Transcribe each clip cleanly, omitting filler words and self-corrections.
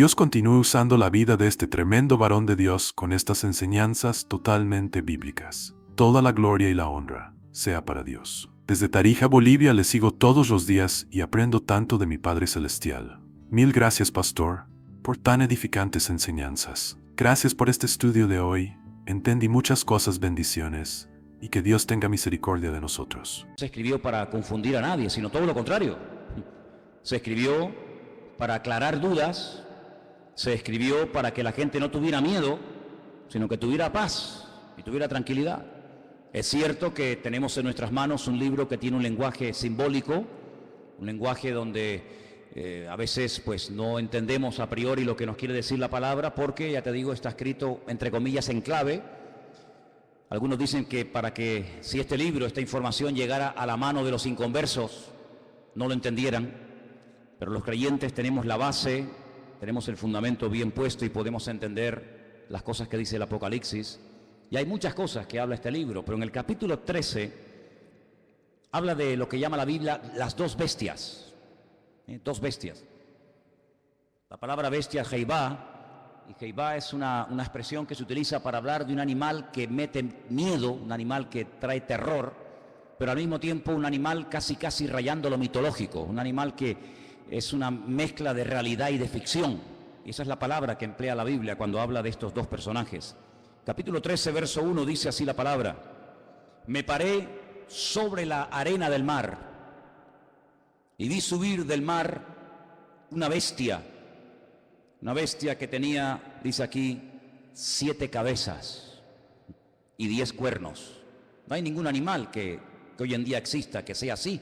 Dios continúe usando la vida de este tremendo varón de Dios con estas enseñanzas totalmente bíblicas. Toda la gloria y la honra sea para Dios. Desde Tarija, Bolivia, le sigo todos los días y aprendo tanto de mi Padre Celestial. Mil gracias, pastor, por tan edificantes enseñanzas. Gracias por este estudio de hoy. Entendí muchas cosas, bendiciones, y que Dios tenga misericordia de nosotros. Se escribió para confundir a nadie, sino todo lo contrario. Se escribió para aclarar dudas, se escribió para que la gente no tuviera miedo, sino que tuviera paz y tuviera tranquilidad. Es cierto que tenemos en nuestras manos un libro que tiene un lenguaje simbólico, un lenguaje donde a veces pues no entendemos a priori lo que nos quiere decir la palabra, porque, ya te digo, está escrito entre comillas en clave. Algunos dicen que para que si este libro, esta información llegara a la mano de los inconversos, no lo entendieran, pero los creyentes tenemos la base, tenemos el fundamento bien puesto y podemos entender las cosas que dice el Apocalipsis. Y hay muchas cosas que habla este libro, pero en el capítulo 13 habla de lo que llama la Biblia las dos bestias. Dos bestias. La palabra bestia, Jeibá, y Jeibá es una expresión que se utiliza para hablar de un animal que mete miedo, un animal que trae terror, pero al mismo tiempo un animal casi rayando lo mitológico, un animal que es una mezcla de realidad y de ficción. Y esa es la palabra que emplea la Biblia cuando habla de estos dos personajes. Capítulo 13, verso 1 dice así la palabra: me paré sobre la arena del mar y vi subir del mar una bestia que tenía, dice aquí, 7 cabezas y 10 cuernos. No hay ningún animal que hoy en día exista que sea así.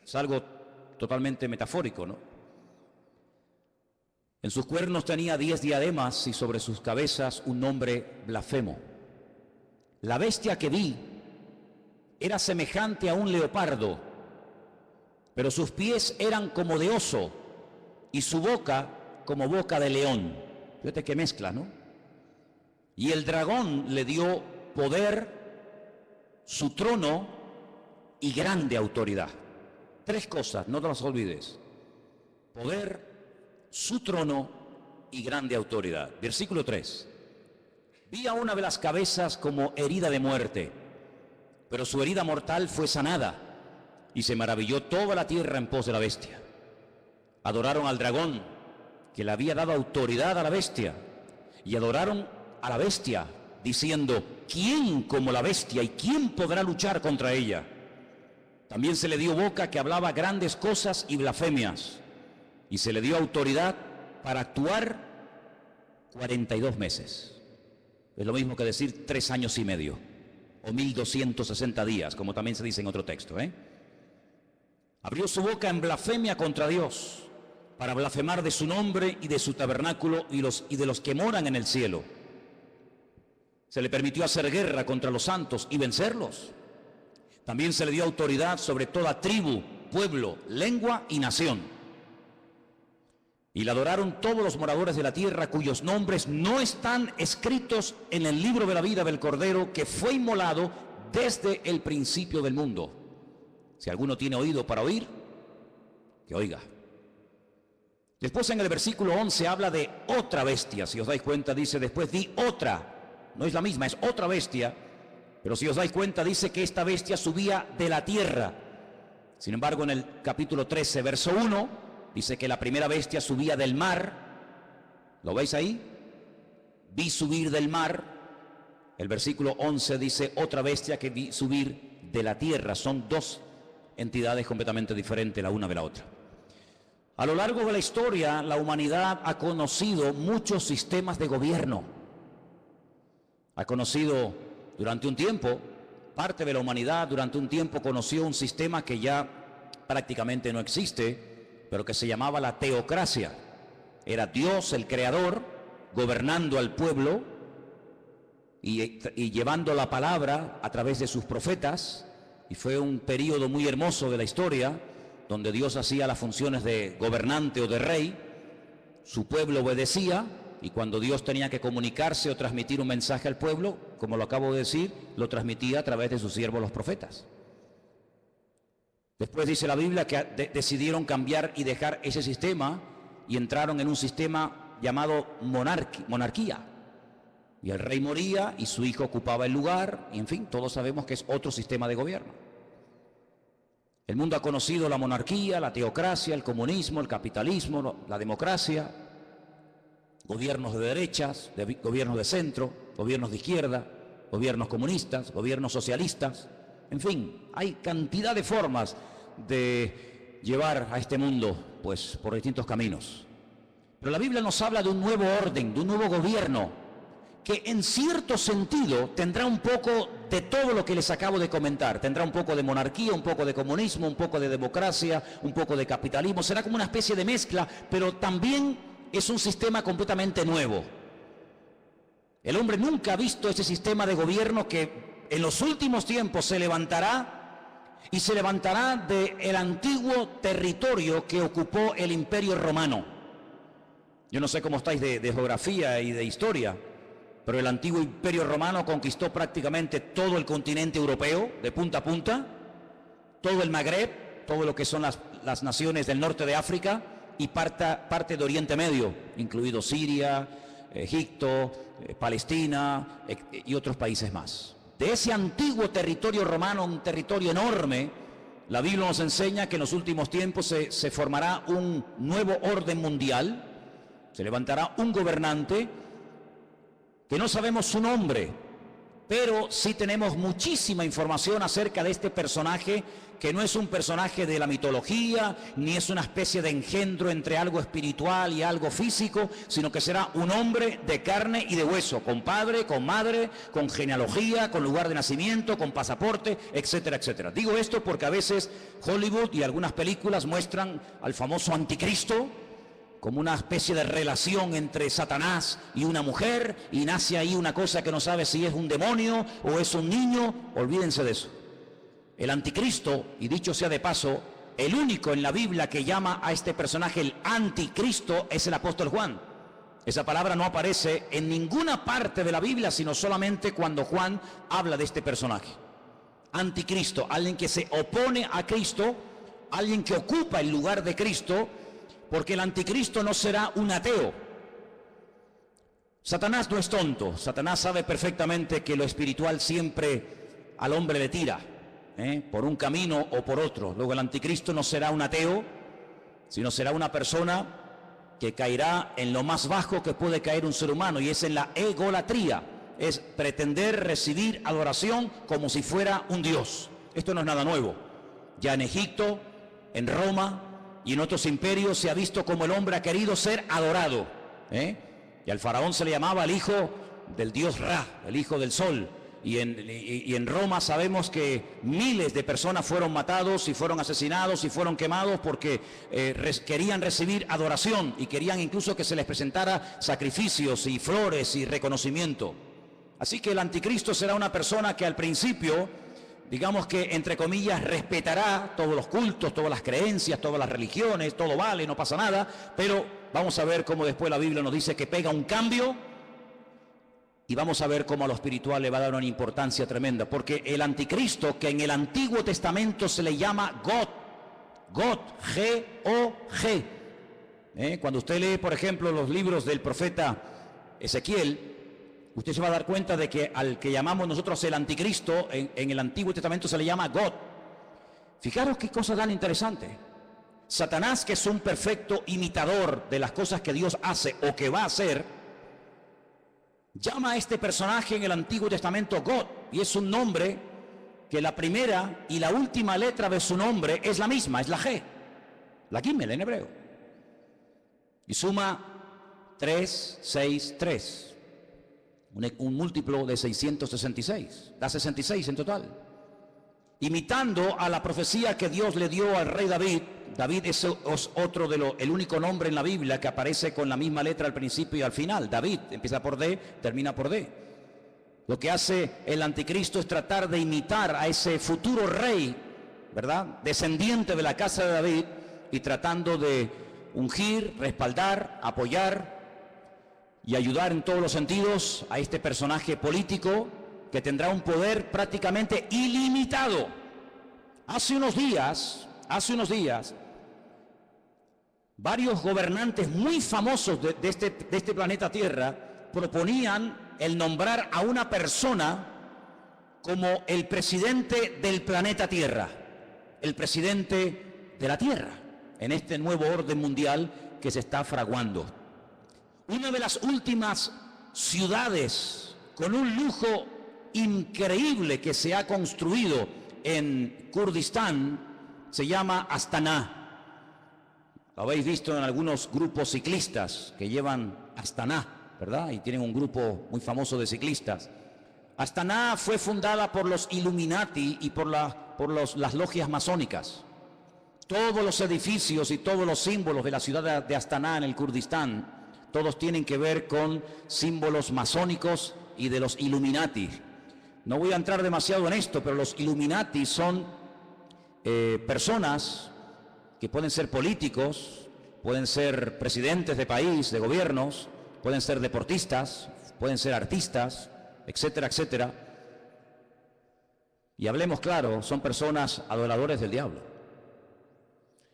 Es algo totalmente metafórico, ¿no? En sus cuernos tenía 10 diademas y sobre sus cabezas un nombre blasfemo. La bestia que vi era semejante a un leopardo, pero sus pies eran como de oso y su boca como boca de león. Fíjate qué mezcla, ¿no? Y el dragón le dio poder, su trono y grande autoridad. 3 cosas, no te las olvides: poder, su trono y grande autoridad. Versículo 3. Vi a una de las cabezas como herida de muerte, pero su herida mortal fue sanada, y se maravilló toda la tierra en pos de la bestia. Adoraron al dragón, que le había dado autoridad a la bestia, y adoraron a la bestia, diciendo: ¿quién como la bestia y quién podrá luchar contra ella? También se le dio boca que hablaba grandes cosas y blasfemias, y se le dio autoridad para actuar 42 meses. Es lo mismo que decir 3 años y medio, o 1260 días, como también se dice en otro texto, Abrió su boca en blasfemia contra Dios, para blasfemar de su nombre y de su tabernáculo y de los que moran en el cielo. Se le permitió hacer guerra contra los santos y vencerlos. También se le dio autoridad sobre toda tribu, pueblo, lengua y nación. Y la adoraron todos los moradores de la tierra, cuyos nombres no están escritos en el libro de la vida del Cordero, que fue inmolado desde el principio del mundo. Si alguno tiene oído para oír, que oiga. Después en el versículo 11 habla de otra bestia. Si os dais cuenta, dice después di otra. No es la misma, es otra bestia. Pero si os dais cuenta, dice que esta bestia subía de la tierra. Sin embargo, en el capítulo 13, verso 1, dice que la primera bestia subía del mar. ¿Lo veis ahí? Vi subir del mar. El versículo 11 dice otra bestia que vi subir de la tierra. Son 2 entidades completamente diferentes la una de la otra. A lo largo de la historia, la humanidad ha conocido muchos sistemas de gobierno. Ha conocido durante un tiempo, parte de la humanidad durante un tiempo conoció un sistema que ya prácticamente no existe, pero que se llamaba la teocracia. Era Dios, el creador, gobernando al pueblo y llevando la palabra a través de sus profetas. Y fue un periodo muy hermoso de la historia, donde Dios hacía las funciones de gobernante o de rey, su pueblo obedecía, y cuando Dios tenía que comunicarse o transmitir un mensaje al pueblo, como lo acabo de decir, lo transmitía a través de sus siervos los profetas. Después dice la Biblia que decidieron cambiar y dejar ese sistema y entraron en un sistema llamado monarquía. Y el rey moría y su hijo ocupaba el lugar, y en fin, todos sabemos que es otro sistema de gobierno. El mundo ha conocido la monarquía, la teocracia, el comunismo, el capitalismo, la democracia, gobiernos de derechas, gobiernos de centro, gobiernos de izquierda, gobiernos comunistas, gobiernos socialistas. En fin, hay cantidad de formas de llevar a este mundo, pues, por distintos caminos. Pero la Biblia nos habla de un nuevo orden, de un nuevo gobierno, que en cierto sentido tendrá un poco de todo lo que les acabo de comentar. Tendrá un poco de monarquía, un poco de comunismo, un poco de democracia, un poco de capitalismo. Será como una especie de mezcla, pero también es un sistema completamente nuevo. El hombre nunca ha visto ese sistema de gobierno que en los últimos tiempos se levantará, y se levantará del antiguo territorio que ocupó el Imperio Romano. Yo no sé cómo estáis de geografía y de historia, pero el antiguo Imperio Romano conquistó prácticamente todo el continente europeo, de punta a punta, todo el Magreb, todo lo que son las naciones del norte de África y parte de Oriente Medio, incluido Siria, Egipto, Palestina y otros países más. De ese antiguo territorio romano, un territorio enorme, la Biblia nos enseña que en los últimos tiempos se formará un nuevo orden mundial, se levantará un gobernante que no sabemos su nombre, pero sí tenemos muchísima información acerca de este personaje, que no es un personaje de la mitología, ni es una especie de engendro entre algo espiritual y algo físico, sino que será un hombre de carne y de hueso, con padre, con madre, con genealogía, con lugar de nacimiento, con pasaporte, etcétera, etcétera. Digo esto porque a veces Hollywood y algunas películas muestran al famoso anticristo como una especie de relación entre Satanás y una mujer, y nace ahí una cosa que no sabe si es un demonio o es un niño. Olvídense de eso. El anticristo, y dicho sea de paso, el único en la Biblia que llama a este personaje el anticristo es el apóstol Juan. Esa palabra no aparece en ninguna parte de la Biblia, sino solamente cuando Juan habla de este personaje. Anticristo, alguien que se opone a Cristo, alguien que ocupa el lugar de Cristo, porque el anticristo no será un ateo. Satanás no es tonto. Satanás sabe perfectamente que lo espiritual siempre al hombre le tira, por un camino o por otro. Luego el anticristo no será un ateo, sino será una persona que caerá en lo más bajo que puede caer un ser humano, y es en la egolatría. Es pretender recibir adoración como si fuera un dios. Esto no es nada nuevo. Ya en Egipto, en Roma y en otros imperios se ha visto como el hombre ha querido ser adorado, y al faraón se le llamaba el hijo del dios Ra, el hijo del sol, y en Roma sabemos que miles de personas fueron matados y fueron asesinados y fueron quemados porque querían recibir adoración, y querían incluso que se les presentara sacrificios y flores y reconocimiento. Así que el anticristo será una persona que al principio, digamos que, entre comillas, respetará todos los cultos, todas las creencias, todas las religiones, todo vale, no pasa nada, pero vamos a ver cómo después la Biblia nos dice que pega un cambio, y vamos a ver cómo a lo espiritual le va a dar una importancia tremenda, porque el anticristo, que en el Antiguo Testamento se le llama God, G-O-G, cuando usted lee, por ejemplo, los libros del profeta Ezequiel, usted se va a dar cuenta de que al que llamamos nosotros el anticristo, en el Antiguo Testamento se le llama God. Fijaros qué cosa tan interesante. Satanás, que es un perfecto imitador de las cosas que Dios hace o que va a hacer, llama a este personaje en el Antiguo Testamento God, y es un nombre que la primera y la última letra de su nombre es la misma, es la G, la Gimel en hebreo, y suma 363. Un múltiplo de 666, da 66 en total, imitando a la profecía que Dios le dio al rey David. David es el único nombre en la Biblia que aparece con la misma letra al principio y al final. David empieza por D, termina por D. Lo que hace el anticristo es tratar de imitar a ese futuro rey, ¿verdad?, descendiente de la casa de David, y tratando de ungir, respaldar, apoyar y ayudar en todos los sentidos a este personaje político que tendrá un poder prácticamente ilimitado. Hace unos días, varios gobernantes muy famosos de este planeta Tierra proponían el nombrar a una persona como el presidente del planeta Tierra, el presidente de la Tierra, en este nuevo orden mundial que se está fraguando. Una de las últimas ciudades con un lujo increíble que se ha construido en Kurdistán se llama Astana. Lo habéis visto en algunos grupos ciclistas que llevan Astana, ¿verdad? Y tienen un grupo muy famoso de ciclistas. Astana fue fundada por los Illuminati y por las logias masónicas. Todos los edificios y todos los símbolos de la ciudad de Astana en el Kurdistán, todos tienen que ver con símbolos masónicos y de los Illuminati. No voy a entrar demasiado en esto, pero los Illuminati son personas que pueden ser políticos, pueden ser presidentes de país, de gobiernos, pueden ser deportistas, pueden ser artistas, etcétera, etcétera. Y hablemos claro, son personas adoradores del diablo.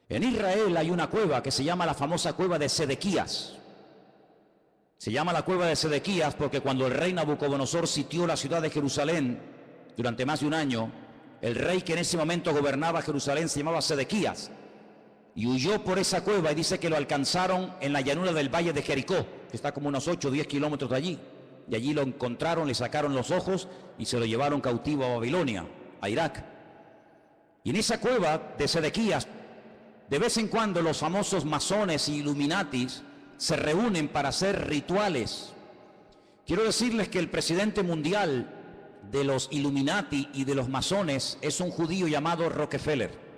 En Israel hay una cueva que se llama la famosa cueva de Sedequías. Se llama la cueva de Sedequías porque cuando el rey Nabucodonosor sitió la ciudad de Jerusalén durante más de un año, el rey que en ese momento gobernaba Jerusalén se llamaba Sedequías y huyó por esa cueva, y dice que lo alcanzaron en la llanura del valle de Jericó, que está como unos 8 o 10 kilómetros de allí. Y allí lo encontraron, le sacaron los ojos y se lo llevaron cautivo a Babilonia, a Irak. Y en esa cueva de Sedequías, de vez en cuando los famosos masones y Illuminatis se reúnen para hacer rituales. Quiero decirles que el presidente mundial de los Illuminati y de los masones es un judío llamado Rockefeller.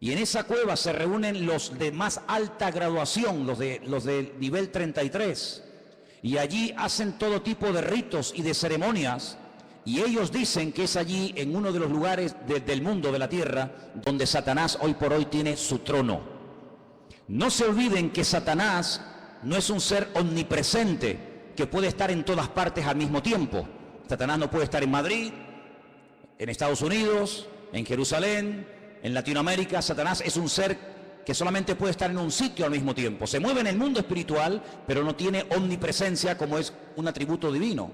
Y en esa cueva se reúnen los de más alta graduación, los de nivel 33. Y allí hacen todo tipo de ritos y de ceremonias. Y ellos dicen que es allí, en uno de los lugares del mundo, de la tierra, donde Satanás hoy por hoy tiene su trono. No se olviden que Satanás no es un ser omnipresente que puede estar en todas partes al mismo tiempo. Satanás no puede estar en Madrid, en Estados Unidos, en Jerusalén, en Latinoamérica. Satanás es un ser que solamente puede estar en un sitio al mismo tiempo. Se mueve en el mundo espiritual, pero no tiene omnipresencia como es un atributo divino.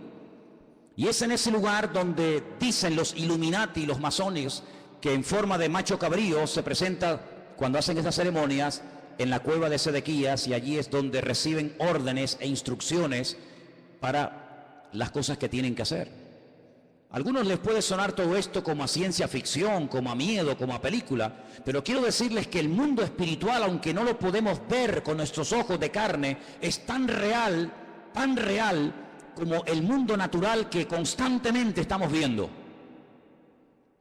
Y es en ese lugar donde dicen los Illuminati y los masones que en forma de macho cabrío se presenta cuando hacen estas ceremonias en la cueva de Sedequías, y allí es donde reciben órdenes e instrucciones para las cosas que tienen que hacer. A algunos les puede sonar todo esto como a ciencia ficción, como a miedo, como a película, pero quiero decirles que el mundo espiritual, aunque no lo podemos ver con nuestros ojos de carne, es tan real como el mundo natural que constantemente estamos viendo.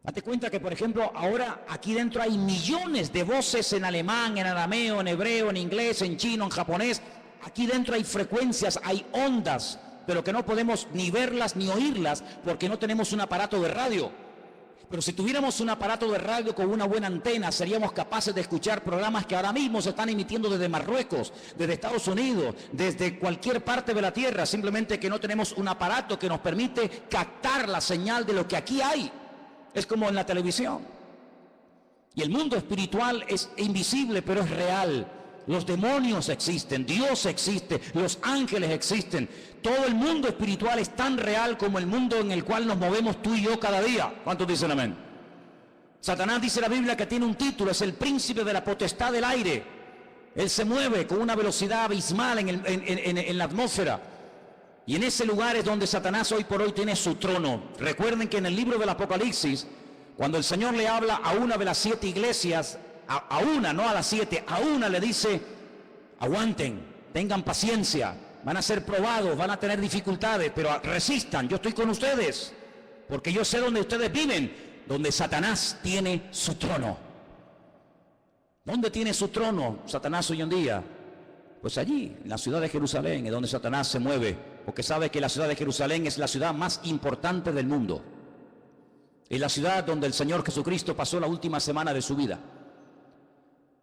Date cuenta que, por ejemplo, ahora aquí dentro hay millones de voces en alemán, en arameo, en hebreo, en inglés, en chino, en japonés. Aquí dentro hay frecuencias, hay ondas, pero que no podemos ni verlas ni oírlas porque no tenemos un aparato de radio. Pero si tuviéramos un aparato de radio con una buena antena, seríamos capaces de escuchar programas que ahora mismo se están emitiendo desde Marruecos, desde Estados Unidos, desde cualquier parte de la tierra, simplemente que no tenemos un aparato que nos permite captar la señal de lo que aquí hay. Es como en la televisión. Y el mundo espiritual es invisible, pero es real. Los demonios existen, Dios existe, los ángeles existen. Todo el mundo espiritual es tan real como el mundo en el cual nos movemos tú y yo cada día. ¿Cuántos dicen amén? Satanás, dice la Biblia, que tiene un título, es el príncipe de la potestad del aire. Él se mueve con una velocidad abismal en la atmósfera. Y en ese lugar es donde Satanás hoy por hoy tiene su trono. Recuerden que en el libro del Apocalipsis, cuando el Señor le habla a una de las 7 iglesias, a una, no a las 7, a una le dice: aguanten, tengan paciencia, van a ser probados, van a tener dificultades, pero resistan, yo estoy con ustedes, porque yo sé dónde ustedes viven, donde Satanás tiene su trono. ¿Dónde tiene su trono Satanás hoy en día? Pues allí, en la ciudad de Jerusalén, es donde Satanás se mueve, porque sabe que la ciudad de Jerusalén es la ciudad más importante del mundo. Es la ciudad donde el Señor Jesucristo pasó la última semana de su vida.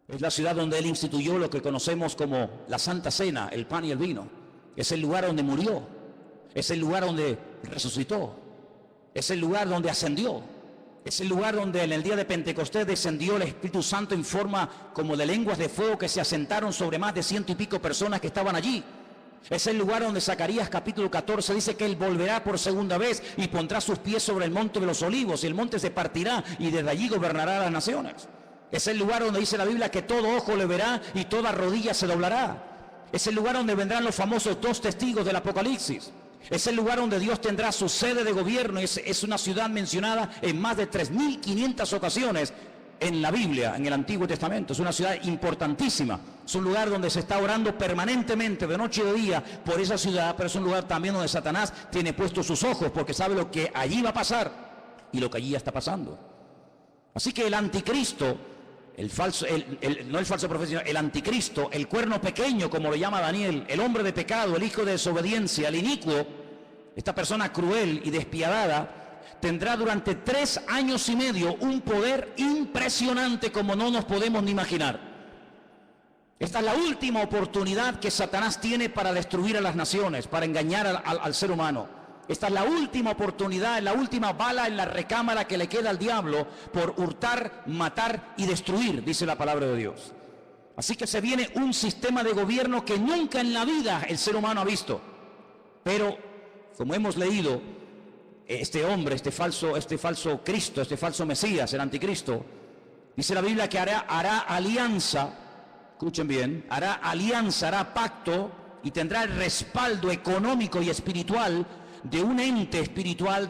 Es la ciudad donde Él instituyó lo que conocemos como la Santa Cena, el pan y el vino. Es el lugar donde murió. Es el lugar donde resucitó. Es el lugar donde ascendió. Es el lugar donde en el día de Pentecostés descendió el Espíritu Santo en forma como de lenguas de fuego que se asentaron sobre más de 100 y pico personas que estaban allí. Es el lugar donde Zacarías capítulo 14 dice que Él volverá por segunda vez y pondrá sus pies sobre el monte de los olivos y el monte se partirá y desde allí gobernará a las naciones. Es el lugar donde dice la Biblia que todo ojo le verá y toda rodilla se doblará. Es el lugar donde vendrán los famosos 2 testigos del Apocalipsis. Es el lugar donde Dios tendrá su sede de gobierno. Es una ciudad mencionada en más de 3.500 ocasiones en la Biblia, en el Antiguo Testamento. Es una ciudad importantísima. Es un lugar donde se está orando permanentemente, de noche y de día, por esa ciudad, pero es un lugar también donde Satanás tiene puestos sus ojos, porque sabe lo que allí va a pasar y lo que allí ya está pasando. Así que el anticristo, no el falso profeta, sino el anticristo, el cuerno pequeño, como lo llama Daniel, el hombre de pecado, el hijo de desobediencia, el inicuo, esta persona cruel y despiadada, tendrá durante 3 años y medio un poder impresionante como no nos podemos ni imaginar. Esta es la última oportunidad que Satanás tiene para destruir a las naciones, para engañar al ser humano. Esta es la última oportunidad, la última bala en la recámara que le queda al diablo por hurtar, matar y destruir, dice la palabra de Dios. Así que se viene un sistema de gobierno que nunca en la vida el ser humano ha visto. Pero, como hemos leído, este hombre, este falso Cristo, este falso Mesías, el anticristo, dice la Biblia que hará alianza, escuchen bien, hará pacto y tendrá el respaldo económico y espiritual de un ente espiritual,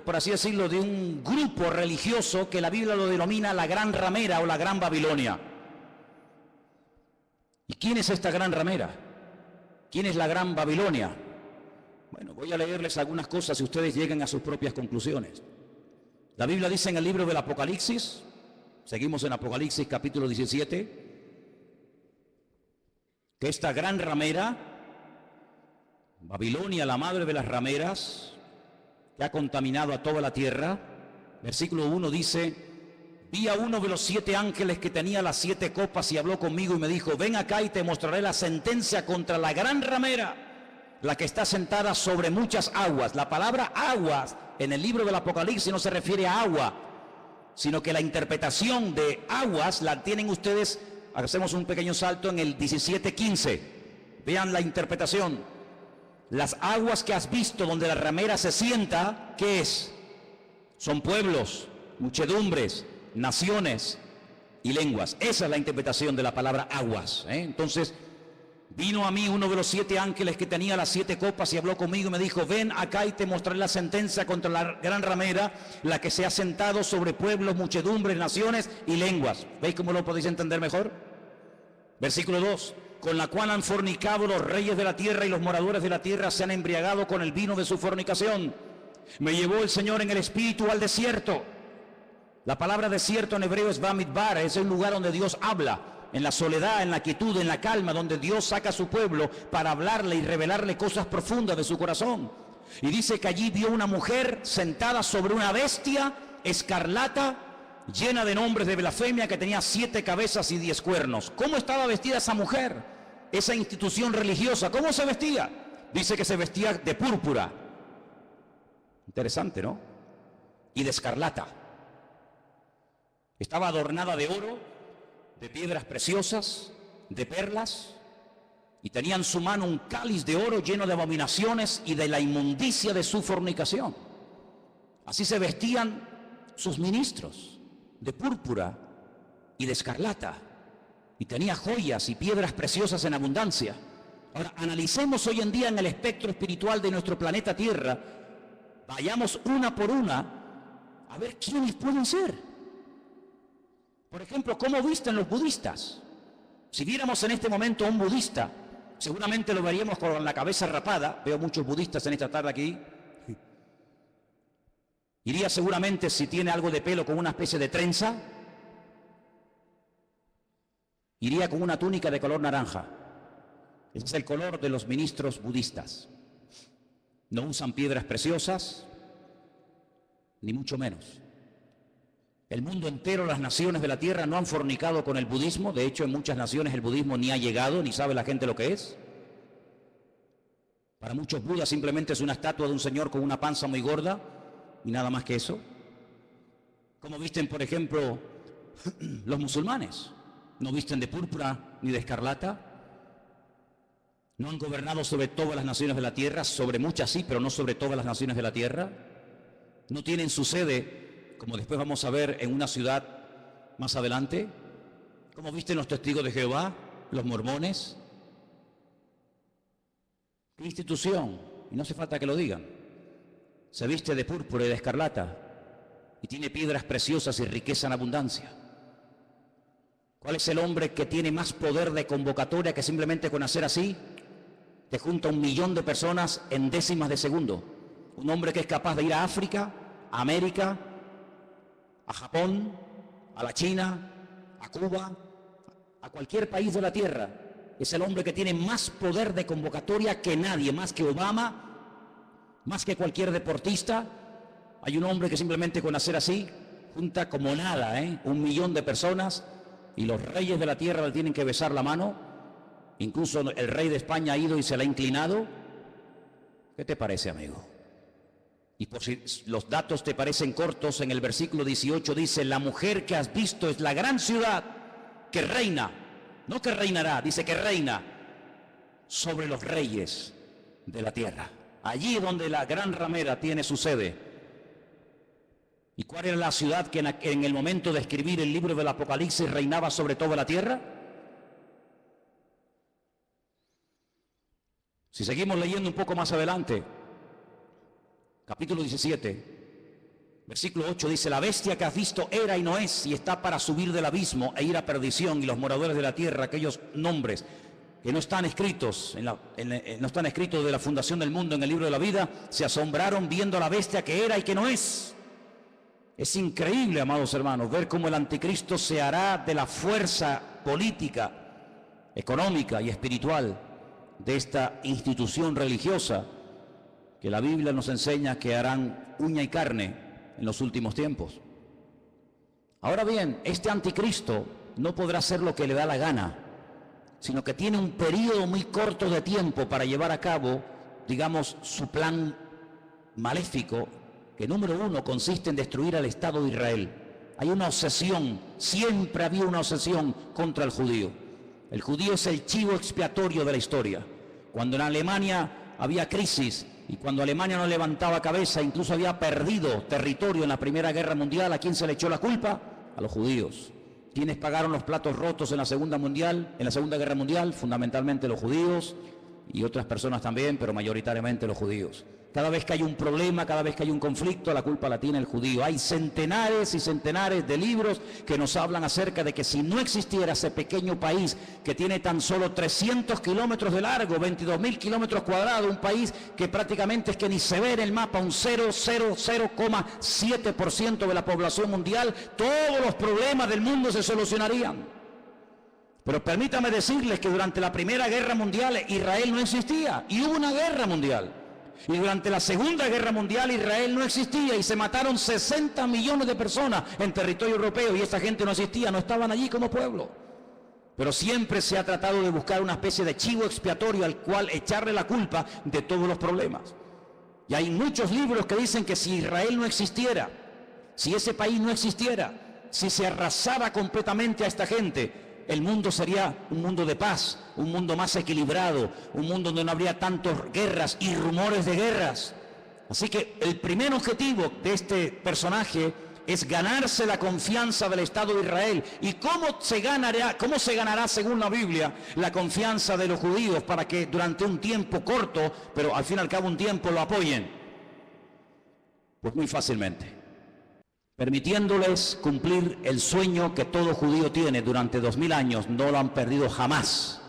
por así decirlo, de un grupo religioso que la Biblia lo denomina la Gran Ramera o la Gran Babilonia. ¿Y quién es esta Gran Ramera? ¿Quién es la Gran Babilonia? Bueno, voy a leerles algunas cosas y ustedes lleguen a sus propias conclusiones. La Biblia dice en el libro del Apocalipsis, seguimos en Apocalipsis capítulo 17, que esta Gran Ramera, Babilonia, la madre de las rameras, que ha contaminado a toda la tierra, versículo 1 dice: vi a uno de los 7 ángeles que tenía las 7 copas y habló conmigo y me dijo: ven acá y te mostraré la sentencia contra la gran ramera, la que está sentada sobre muchas aguas. La palabra aguas en el libro del Apocalipsis no se refiere a agua, sino que la interpretación de aguas la tienen ustedes. Hacemos un pequeño salto en el 17:15. Vean la interpretación. Las aguas que has visto donde la ramera se sienta, ¿qué es? Son pueblos, muchedumbres, naciones y lenguas. Esa es la interpretación de la palabra aguas. Entonces, vino a mí uno de los 7 ángeles que tenía las 7 copas y habló conmigo y me dijo: ven acá y te mostraré la sentencia contra la gran ramera, la que se ha sentado sobre pueblos, muchedumbres, naciones y lenguas. ¿Veis cómo lo podéis entender mejor? Versículo 2. Con la cual han fornicado los reyes de la tierra y los moradores de la tierra se han embriagado con el vino de su fornicación. Me llevó el Señor en el espíritu al desierto. La palabra desierto en hebreo es Bamidbar, es el lugar donde Dios habla, en la soledad, en la quietud, en la calma, donde Dios saca a su pueblo para hablarle y revelarle cosas profundas de su corazón. Y dice que allí vio una mujer sentada sobre una bestia escarlata, llena de nombres de blasfemia, que tenía 7 cabezas y 10 cuernos. ¿Cómo estaba vestida esa mujer? Esa institución religiosa, ¿cómo se vestía? Dice que se vestía de púrpura. Interesante, ¿no? Y de escarlata. Estaba adornada de oro, de piedras preciosas, de perlas, y tenía en su mano un cáliz de oro lleno de abominaciones y de la inmundicia de su fornicación. Así se vestían sus ministros, de púrpura y de escarlata, y tenía joyas y piedras preciosas en abundancia. Ahora, analicemos hoy en día en el espectro espiritual de nuestro planeta Tierra, vayamos una por una a ver quiénes pueden ser. Por ejemplo, ¿cómo visten los budistas? Si viéramos en este momento a un budista, seguramente lo veríamos con la cabeza rapada. Veo muchos budistas en esta tarde aquí. Iría seguramente, si tiene algo de pelo, con una especie de trenza. Iría con una túnica de color naranja. Ese es el color de los ministros budistas. No usan piedras preciosas, ni mucho menos. El mundo entero, las naciones de la tierra no han fornicado con el budismo. De hecho, en muchas naciones el budismo ni ha llegado, ni sabe la gente lo que es. Para muchos, Buda simplemente es una estatua de un señor con una panza muy gorda y nada más que eso. ¿Cómo visten, por ejemplo, los musulmanes? No visten de púrpura ni de escarlata. No han gobernado sobre todas las naciones de la tierra, sobre muchas sí, pero no sobre todas las naciones de la tierra. No tienen su sede, como después vamos a ver, en una ciudad más adelante. ¿Cómo visten los testigos de Jehová, los mormones? ¿Qué institución? Y no hace falta que lo digan. Se viste de púrpura y de escarlata y tiene piedras preciosas y riqueza en abundancia. ¿Cuál es el hombre que tiene más poder de convocatoria que simplemente con hacer así te junta 1 millón de personas en décimas de segundo? Un hombre que es capaz de ir a África, a América, a Japón, a la China, a Cuba, a cualquier país de la tierra. Es el hombre que tiene más poder de convocatoria que nadie, más que Obama, más que cualquier deportista. Hay un hombre que simplemente con hacer así junta como nada, 1 millón de personas, y los reyes de la tierra le tienen que besar la mano. Incluso el rey de España ha ido y se le ha inclinado. ¿Qué te parece, amigo? Y por si los datos te parecen cortos, en el versículo 18 dice: la mujer que has visto es la gran ciudad que reina, no que reinará, dice que reina sobre los reyes de la tierra. Allí donde la gran ramera tiene su sede. ¿Y cuál era la ciudad que en el momento de escribir el libro del Apocalipsis reinaba sobre toda la tierra? Si seguimos leyendo un poco más adelante, capítulo 17, versículo 8 dice: la bestia que has visto era y no es, y está para subir del abismo e ir a perdición, y los moradores de la tierra, aquellos nombres que no están escritos no están escritos de la fundación del mundo en el libro de la vida, se asombraron viendo a la bestia que era y que no es. Es increíble, amados hermanos, ver cómo el anticristo se hará de la fuerza política, económica y espiritual de esta institución religiosa que la Biblia nos enseña que harán uña y carne en los últimos tiempos. Ahora bien, este anticristo no podrá hacer lo que le da la gana, sino que tiene un periodo muy corto de tiempo para llevar a cabo, digamos, su plan maléfico, que número 1 consiste en destruir al Estado de Israel. Hay una obsesión, siempre había una obsesión contra el judío. El judío es el chivo expiatorio de la historia. Cuando en Alemania había crisis y cuando Alemania no levantaba cabeza, incluso había perdido territorio en la Primera Guerra Mundial, ¿a quién se le echó la culpa? A los judíos. ¿Quiénes pagaron los platos rotos en la Segunda Guerra Mundial? Fundamentalmente los judíos y otras personas también, pero mayoritariamente los judíos. Cada vez que hay un problema, cada vez que hay un conflicto, la culpa la tiene el judío. Hay centenares y centenares de libros que nos hablan acerca de que si no existiera ese pequeño país que tiene tan solo 300 kilómetros de largo, 22.000 kilómetros cuadrados, un país que prácticamente es que ni se ve en el mapa, un 0,7% de la población mundial, todos los problemas del mundo se solucionarían. Pero permítame decirles que durante la Primera Guerra Mundial Israel no existía y hubo una guerra mundial. Y durante la Segunda Guerra Mundial Israel no existía y se mataron 60 millones de personas en territorio europeo y esa gente no existía, no estaban allí como pueblo. Pero siempre se ha tratado de buscar una especie de chivo expiatorio al cual echarle la culpa de todos los problemas. Y hay muchos libros que dicen que si Israel no existiera, si ese país no existiera, si se arrasara completamente a esta gente, el mundo sería un mundo de paz, un mundo más equilibrado, un mundo donde no habría tantas guerras y rumores de guerras. Así que el primer objetivo de este personaje es ganarse la confianza del Estado de Israel. ¿Y cómo se ganará, según la Biblia, la confianza de los judíos para que durante un tiempo corto, pero al fin y al cabo un tiempo, lo apoyen? Pues muy fácilmente, permitiéndoles cumplir el sueño que todo judío tiene durante 2000 años. No lo han perdido jamás.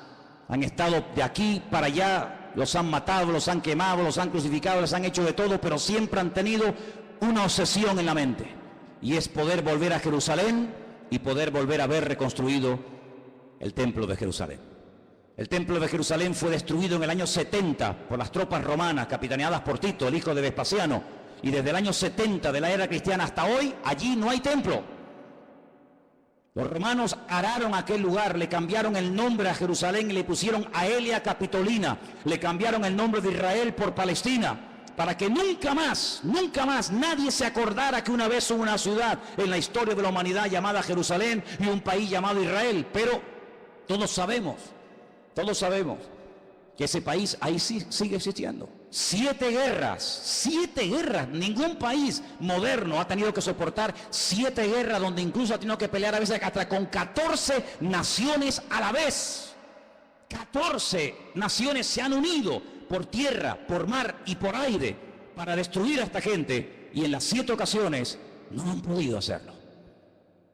Han estado de aquí para allá, los han matado, los han quemado, los han crucificado, les han hecho de todo, pero siempre han tenido una obsesión en la mente, y es poder volver a Jerusalén y poder volver a ver reconstruido el templo de Jerusalén. El templo de Jerusalén fue destruido en el año 70 por las tropas romanas capitaneadas por Tito, el hijo de Vespasiano. Y desde el año 70 de la era cristiana hasta hoy, allí no hay templo. Los romanos araron aquel lugar, le cambiaron el nombre a Jerusalén y le pusieron Aelia Capitolina. Le cambiaron el nombre de Israel por Palestina. para que nunca más nadie se acordara que una vez hubo una ciudad en la historia de la humanidad llamada Jerusalén y un país llamado Israel. Pero todos sabemos que ese país ahí sí sigue existiendo. 7 guerras, ningún país moderno ha tenido que soportar 7 guerras, donde incluso ha tenido que pelear a veces hasta con 14 naciones a la vez. 14 naciones se han unido por tierra, por mar y por aire para destruir a esta gente, y en las 7 ocasiones no han podido hacerlo.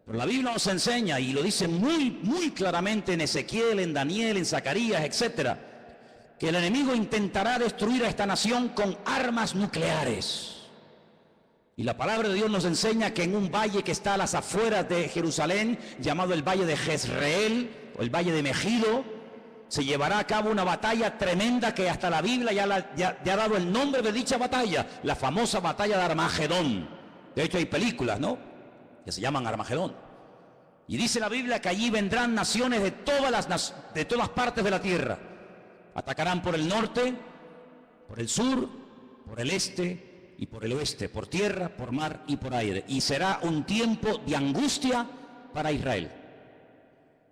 Pero la Biblia nos enseña, y lo dice muy claramente en Ezequiel, en Daniel, en Zacarías, etcétera, que el enemigo intentará destruir a esta nación con armas nucleares. Y la palabra de Dios nos enseña que en un valle que está a las afueras de Jerusalén, llamado el Valle de Jezreel, o el Valle de Megido, se llevará a cabo una batalla tremenda que hasta la Biblia ya ha dado el nombre de dicha batalla, la famosa batalla de Armagedón. De hecho hay películas, ¿no?, que se llaman Armagedón. Y dice la Biblia que allí vendrán naciones de todas partes de la tierra. Atacarán por el norte, por el sur, por el este y por el oeste, por tierra, por mar y por aire. Y será un tiempo de angustia para Israel.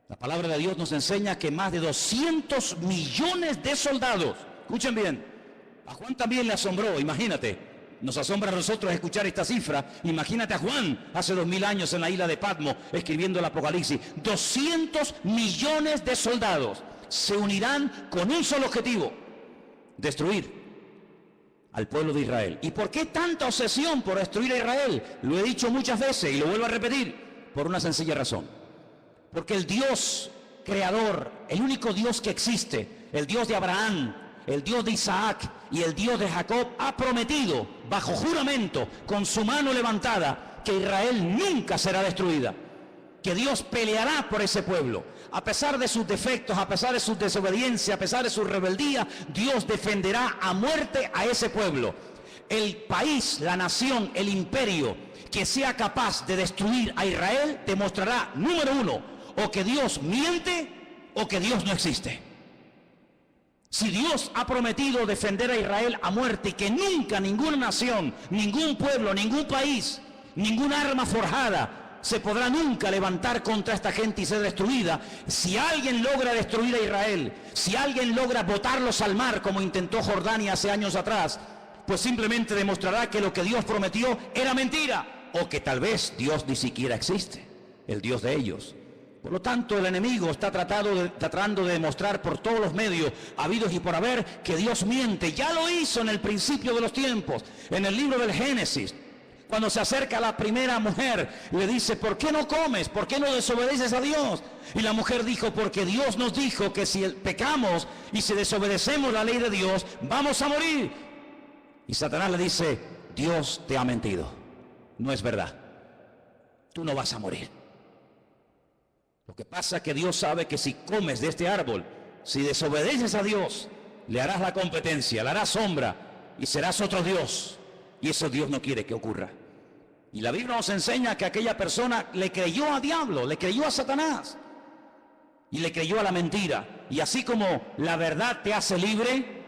La palabra de Dios nos enseña que más de 200 millones de soldados, escuchen bien, a Juan también le asombró, imagínate. Nos asombra a nosotros escuchar esta cifra. Imagínate a Juan hace 2000 años en la isla de Patmos escribiendo el Apocalipsis. 200 millones de soldados se unirán con un solo objetivo: destruir al pueblo de Israel. ¿Y por qué tanta obsesión por destruir a Israel? Lo he dicho muchas veces y lo vuelvo a repetir, por una sencilla razón. Porque el Dios creador, el único Dios que existe, el Dios de Abraham, el Dios de Isaac y el Dios de Jacob, ha prometido bajo juramento, con su mano levantada, que Israel nunca será destruida, que Dios peleará por ese pueblo. A pesar de sus defectos, a pesar de su desobediencia, a pesar de su rebeldía, Dios defenderá a muerte a ese pueblo. El país, la nación, el imperio que sea capaz de destruir a Israel demostrará, número 1, o que Dios miente o que Dios no existe. Si Dios ha prometido defender a Israel a muerte y que nunca ninguna nación, ningún pueblo, ningún país, ninguna arma forjada se podrá nunca levantar contra esta gente y ser destruida, si alguien logra destruir a Israel, si alguien logra botarlos al mar como intentó Jordania hace años atrás, pues simplemente demostrará que lo que Dios prometió era mentira, o que tal vez Dios ni siquiera existe, el Dios de ellos. Por lo tanto, el enemigo está tratando de demostrar por todos los medios habidos y por haber que Dios miente. Ya lo hizo en el principio de los tiempos, en el libro del Génesis. Cuando se acerca a la primera mujer, le dice: ¿por qué no comes? ¿Por qué no desobedeces a Dios? Y la mujer dijo: porque Dios nos dijo que si pecamos y si desobedecemos la ley de Dios, vamos a morir. Y Satanás le dice: Dios te ha mentido, no es verdad, tú no vas a morir. Lo que pasa es que Dios sabe que si comes de este árbol, si desobedeces a Dios, le harás la competencia, le harás sombra y serás otro Dios. Y eso Dios no quiere que ocurra. Y la Biblia nos enseña que aquella persona le creyó a diablo, le creyó a Satanás y le creyó a la mentira. Y así como la verdad te hace libre,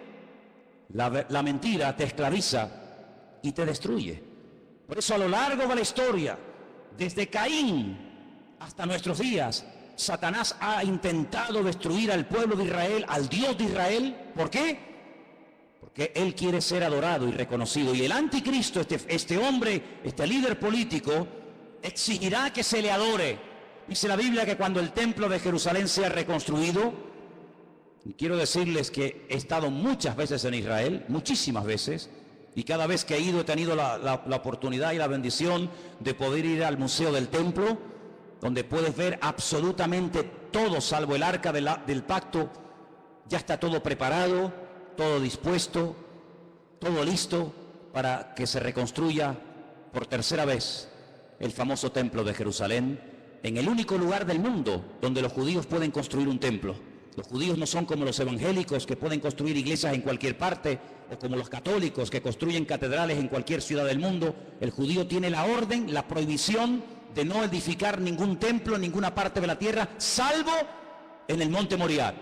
la mentira te esclaviza y te destruye. Por eso a lo largo de la historia, desde Caín hasta nuestros días, Satanás ha intentado destruir al pueblo de Israel, al Dios de Israel. ¿Por qué? Porque él quiere ser adorado y reconocido. Y el anticristo, este hombre, este líder político, exigirá que se le adore. Dice la Biblia que cuando el templo de Jerusalén sea reconstruido, y quiero decirles que he estado muchas veces en Israel, muchísimas veces, y cada vez que he ido he tenido la oportunidad y la bendición de poder ir al Museo del Templo, donde puedes ver absolutamente todo, salvo el arca del pacto. Ya está todo preparado, todo dispuesto, todo listo para que se reconstruya por tercera vez el famoso templo de Jerusalén, en el único lugar del mundo donde los judíos pueden construir un templo. Los judíos no son como los evangélicos, que pueden construir iglesias en cualquier parte, o como los católicos, que construyen catedrales en cualquier ciudad del mundo. El judío tiene la orden, la prohibición de no edificar ningún templo en ninguna parte de la tierra, salvo en el monte Moriah,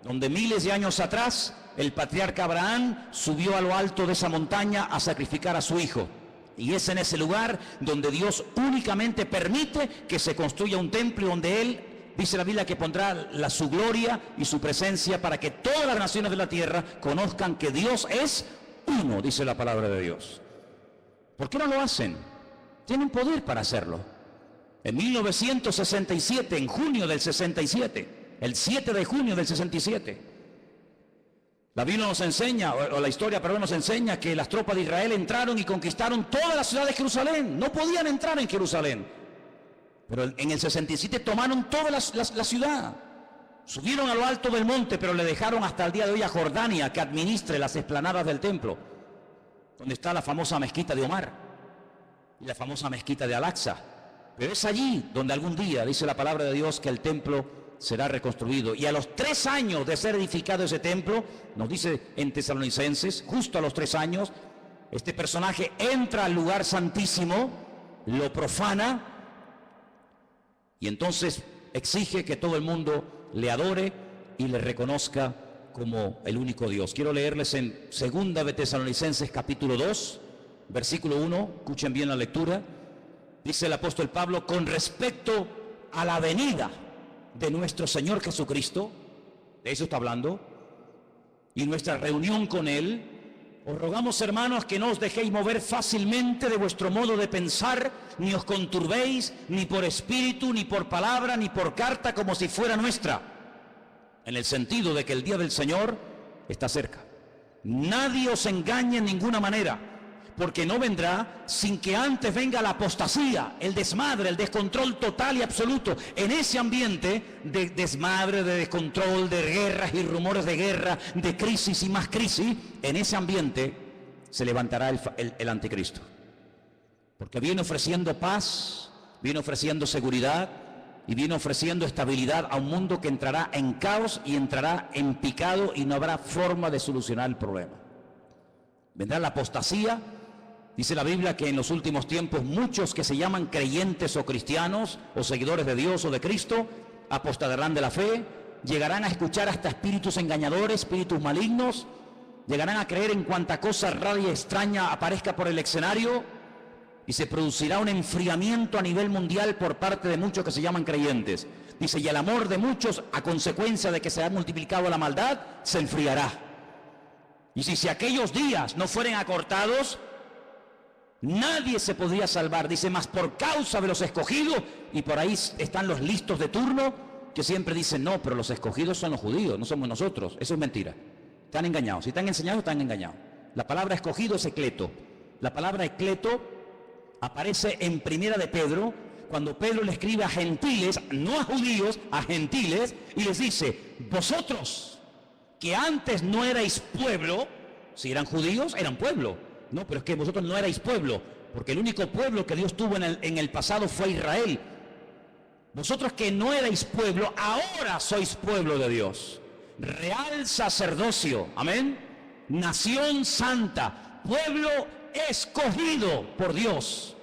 donde miles de años atrás el patriarca Abraham subió a lo alto de esa montaña a sacrificar a su hijo. Y es en ese lugar donde Dios únicamente permite que se construya un templo, donde Él, dice la Biblia, que pondrá su gloria y su presencia para que todas las naciones de la tierra conozcan que Dios es uno, dice la palabra de Dios. ¿Por qué no lo hacen? Tienen poder para hacerlo. En 1967, en junio del 67, el 7 de junio del 67, la Biblia nos enseña, o la historia, perdón, nos enseña que las tropas de Israel entraron y conquistaron toda la ciudad de Jerusalén. No podían entrar en Jerusalén, pero en el 67 tomaron toda la ciudad. Subieron a lo alto del monte, pero le dejaron hasta el día de hoy a Jordania que administre las explanadas del templo, donde está la famosa mezquita de Omar y la famosa mezquita de Al-Aqsa. Pero es allí donde algún día, dice la palabra de Dios, que el templo será reconstruido. Y a los 3 años de ser edificado ese templo, nos dice en Tesalonicenses, justo a los 3 años, este personaje entra al lugar santísimo, lo profana, y entonces exige que todo el mundo le adore y le reconozca como el único Dios. Quiero leerles en 2 de Tesalonicenses capítulo 2, versículo 1, escuchen bien la lectura. Dice el apóstol Pablo: con respecto a la venida de nuestro Señor Jesucristo, de eso está hablando, y nuestra reunión con Él, os rogamos, hermanos, que no os dejéis mover fácilmente de vuestro modo de pensar, ni os conturbéis, ni por espíritu, ni por palabra, ni por carta, como si fuera nuestra, en el sentido de que el día del Señor está cerca. Nadie os engañe en ninguna manera, porque no vendrá sin que antes venga la apostasía, el desmadre, el descontrol total y absoluto. En ese ambiente de desmadre, de descontrol, de guerras y rumores de guerra, de crisis y más crisis, en ese ambiente se levantará el anticristo. Porque viene ofreciendo paz, viene ofreciendo seguridad y viene ofreciendo estabilidad a un mundo que entrará en caos y entrará en picado y no habrá forma de solucionar el problema. Vendrá la apostasía. Dice la Biblia que en los últimos tiempos muchos que se llaman creyentes o cristianos o seguidores de Dios o de Cristo apostatarán de la fe, llegarán a escuchar hasta espíritus engañadores, espíritus malignos, llegarán a creer en cuanta cosa rara y extraña aparezca por el escenario, y se producirá un enfriamiento a nivel mundial por parte de muchos que se llaman creyentes. Dice, y el amor de muchos, a consecuencia de que se ha multiplicado la maldad, se enfriará. Y si aquellos días no fueren acortados, nadie se podría salvar. Dice, más por causa de los escogidos, y por ahí están los listos de turno que siempre dicen, no, pero los escogidos son los judíos, no somos nosotros. Eso es mentira. Están engañados. Si están enseñados, están engañados. La palabra escogido es ecleto. La palabra ecleto aparece en Primera de Pedro, cuando Pedro le escribe a gentiles, no a judíos, a gentiles, y les dice, vosotros que antes no erais pueblo, si eran judíos, eran pueblo. No, pero es que vosotros no erais pueblo, porque el único pueblo que Dios tuvo en el pasado fue Israel. Vosotros que no erais pueblo, ahora sois pueblo de Dios. Real sacerdocio, amén. Nación santa, pueblo escogido por Dios,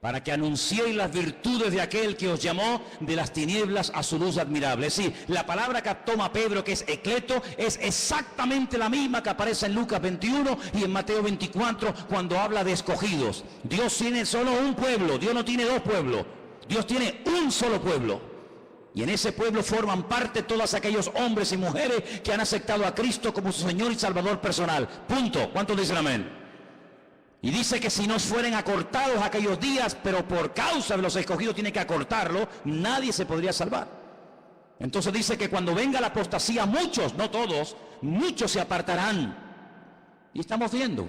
para que anunciéis las virtudes de aquel que os llamó de las tinieblas a su luz admirable. Es decir, la palabra que toma Pedro, que es ecleto, es exactamente la misma que aparece en Lucas 21 y en Mateo 24, cuando habla de escogidos. Dios tiene solo un pueblo, Dios no tiene dos pueblos, Dios tiene un solo pueblo. Y en ese pueblo forman parte todos aquellos hombres y mujeres que han aceptado a Cristo como su Señor y Salvador personal. Punto. ¿Cuántos dicen amén? Y dice que si no fueren acortados aquellos días, pero por causa de los escogidos tiene que acortarlo, nadie se podría salvar. Entonces dice que cuando venga la apostasía, muchos, no todos, muchos se apartarán. Y estamos viendo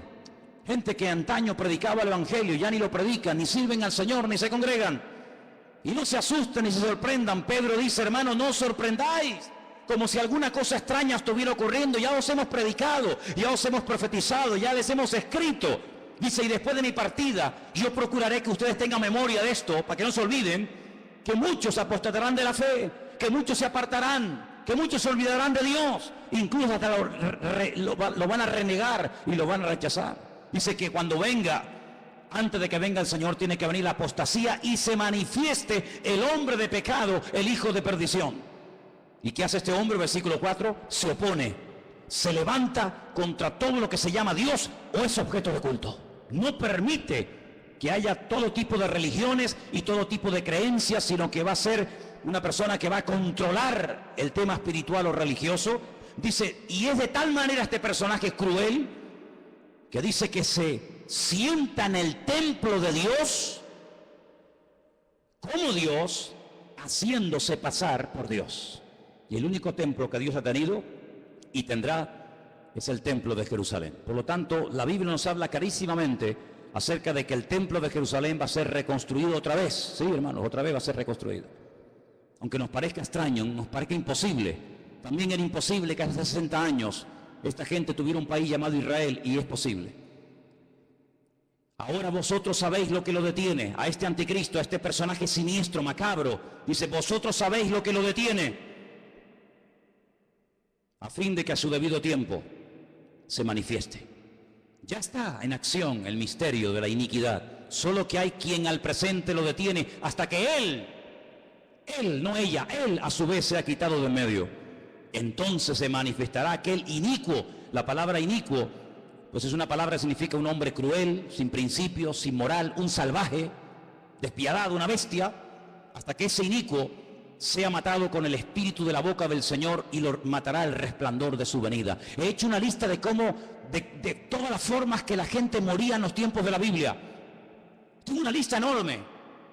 gente que antaño predicaba el evangelio, ya ni lo predican, ni sirven al Señor, ni se congregan. Y no se asusten ni se sorprendan. Pedro dice, hermano, no os sorprendáis, como si alguna cosa extraña estuviera ocurriendo. Ya os hemos predicado, ya os hemos profetizado, ya les hemos escrito. Dice, y después de mi partida, yo procuraré que ustedes tengan memoria de esto, para que no se olviden, que muchos apostatarán de la fe, que muchos se apartarán, que muchos se olvidarán de Dios, incluso hasta lo van a renegar y lo van a rechazar. Dice que cuando venga, antes de que venga el Señor, tiene que venir la apostasía y se manifieste el hombre de pecado, el hijo de perdición. ¿Y qué hace este hombre? Versículo 4, se opone. se levanta contra todo lo que se llama Dios o es objeto de culto. No permite que haya todo tipo de religiones y todo tipo de creencias, sino que va a ser una persona que va a controlar el tema espiritual o religioso. Dice, y es de tal manera este personaje cruel, que dice que se sienta en el templo de Dios, como Dios, haciéndose pasar por Dios. Y el único templo que Dios ha tenido y tendrá es el templo de Jerusalén. Por lo tanto, la Biblia nos habla clarísimamente acerca de que el templo de Jerusalén va a ser reconstruido otra vez. Sí, hermanos, otra vez va a ser reconstruido. Aunque nos parezca extraño, nos parezca imposible. También era imposible que hace 60 años esta gente tuviera un país llamado Israel, y es posible. Ahora vosotros sabéis lo que lo detiene, a este anticristo, a este personaje siniestro, macabro. Dice, vosotros sabéis lo que lo detiene, a fin de que a su debido tiempo se manifieste. Ya está en acción el misterio de la iniquidad, solo que hay quien al presente lo detiene hasta que él, no ella, él a su vez se ha quitado de en medio. Entonces se manifestará aquel inicuo. La palabra inicuo, pues es una palabra que significa un hombre cruel, sin principios, sin moral, un salvaje, despiadado, una bestia, hasta que ese inicuo sea matado con el espíritu de la boca del Señor y lo matará el resplandor de su venida. He hecho una lista de cómo, de todas las formas que la gente moría en los tiempos de la Biblia. Tengo una lista enorme.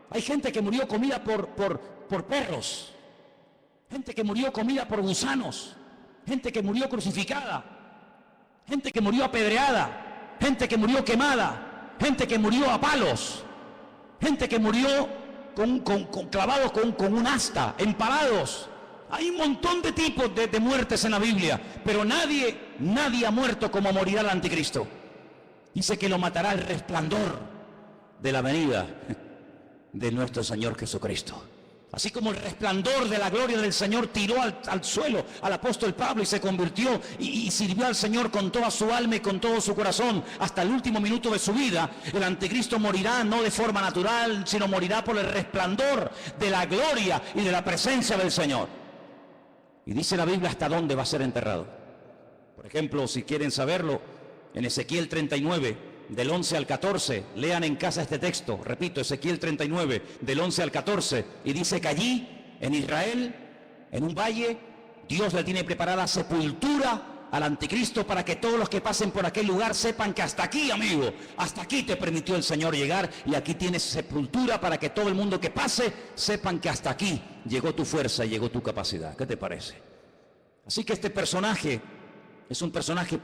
Hay gente que murió comida por perros, gente que murió comida por gusanos, gente que murió crucificada, gente que murió apedreada, gente que murió quemada, gente que murió a palos, gente que murió clavados con un asta, empalados. Hay un montón de tipos de muertes en la Biblia, pero nadie ha muerto como morirá el anticristo. Dice que lo matará el resplandor de la venida de nuestro Señor Jesucristo. Así como el resplandor de la gloria del Señor tiró al suelo al apóstol Pablo y se convirtió y sirvió al Señor con toda su alma y con todo su corazón hasta el último minuto de su vida, el anticristo morirá no de forma natural, sino morirá por el resplandor de la gloria y de la presencia del Señor. Y dice la Biblia hasta dónde va a ser enterrado. Por ejemplo, si quieren saberlo, en Ezequiel 39, del 11 al 14, lean en casa este texto, repito, Ezequiel 39, del 11 al 14, y dice que allí, en Israel, en un valle, Dios le tiene preparada sepultura al anticristo para que todos los que pasen por aquel lugar sepan que hasta aquí, amigo, hasta aquí te permitió el Señor llegar, y aquí tienes sepultura para que todo el mundo que pase sepan que hasta aquí llegó tu fuerza y llegó tu capacidad. ¿Qué te parece? Así que este personaje es un personaje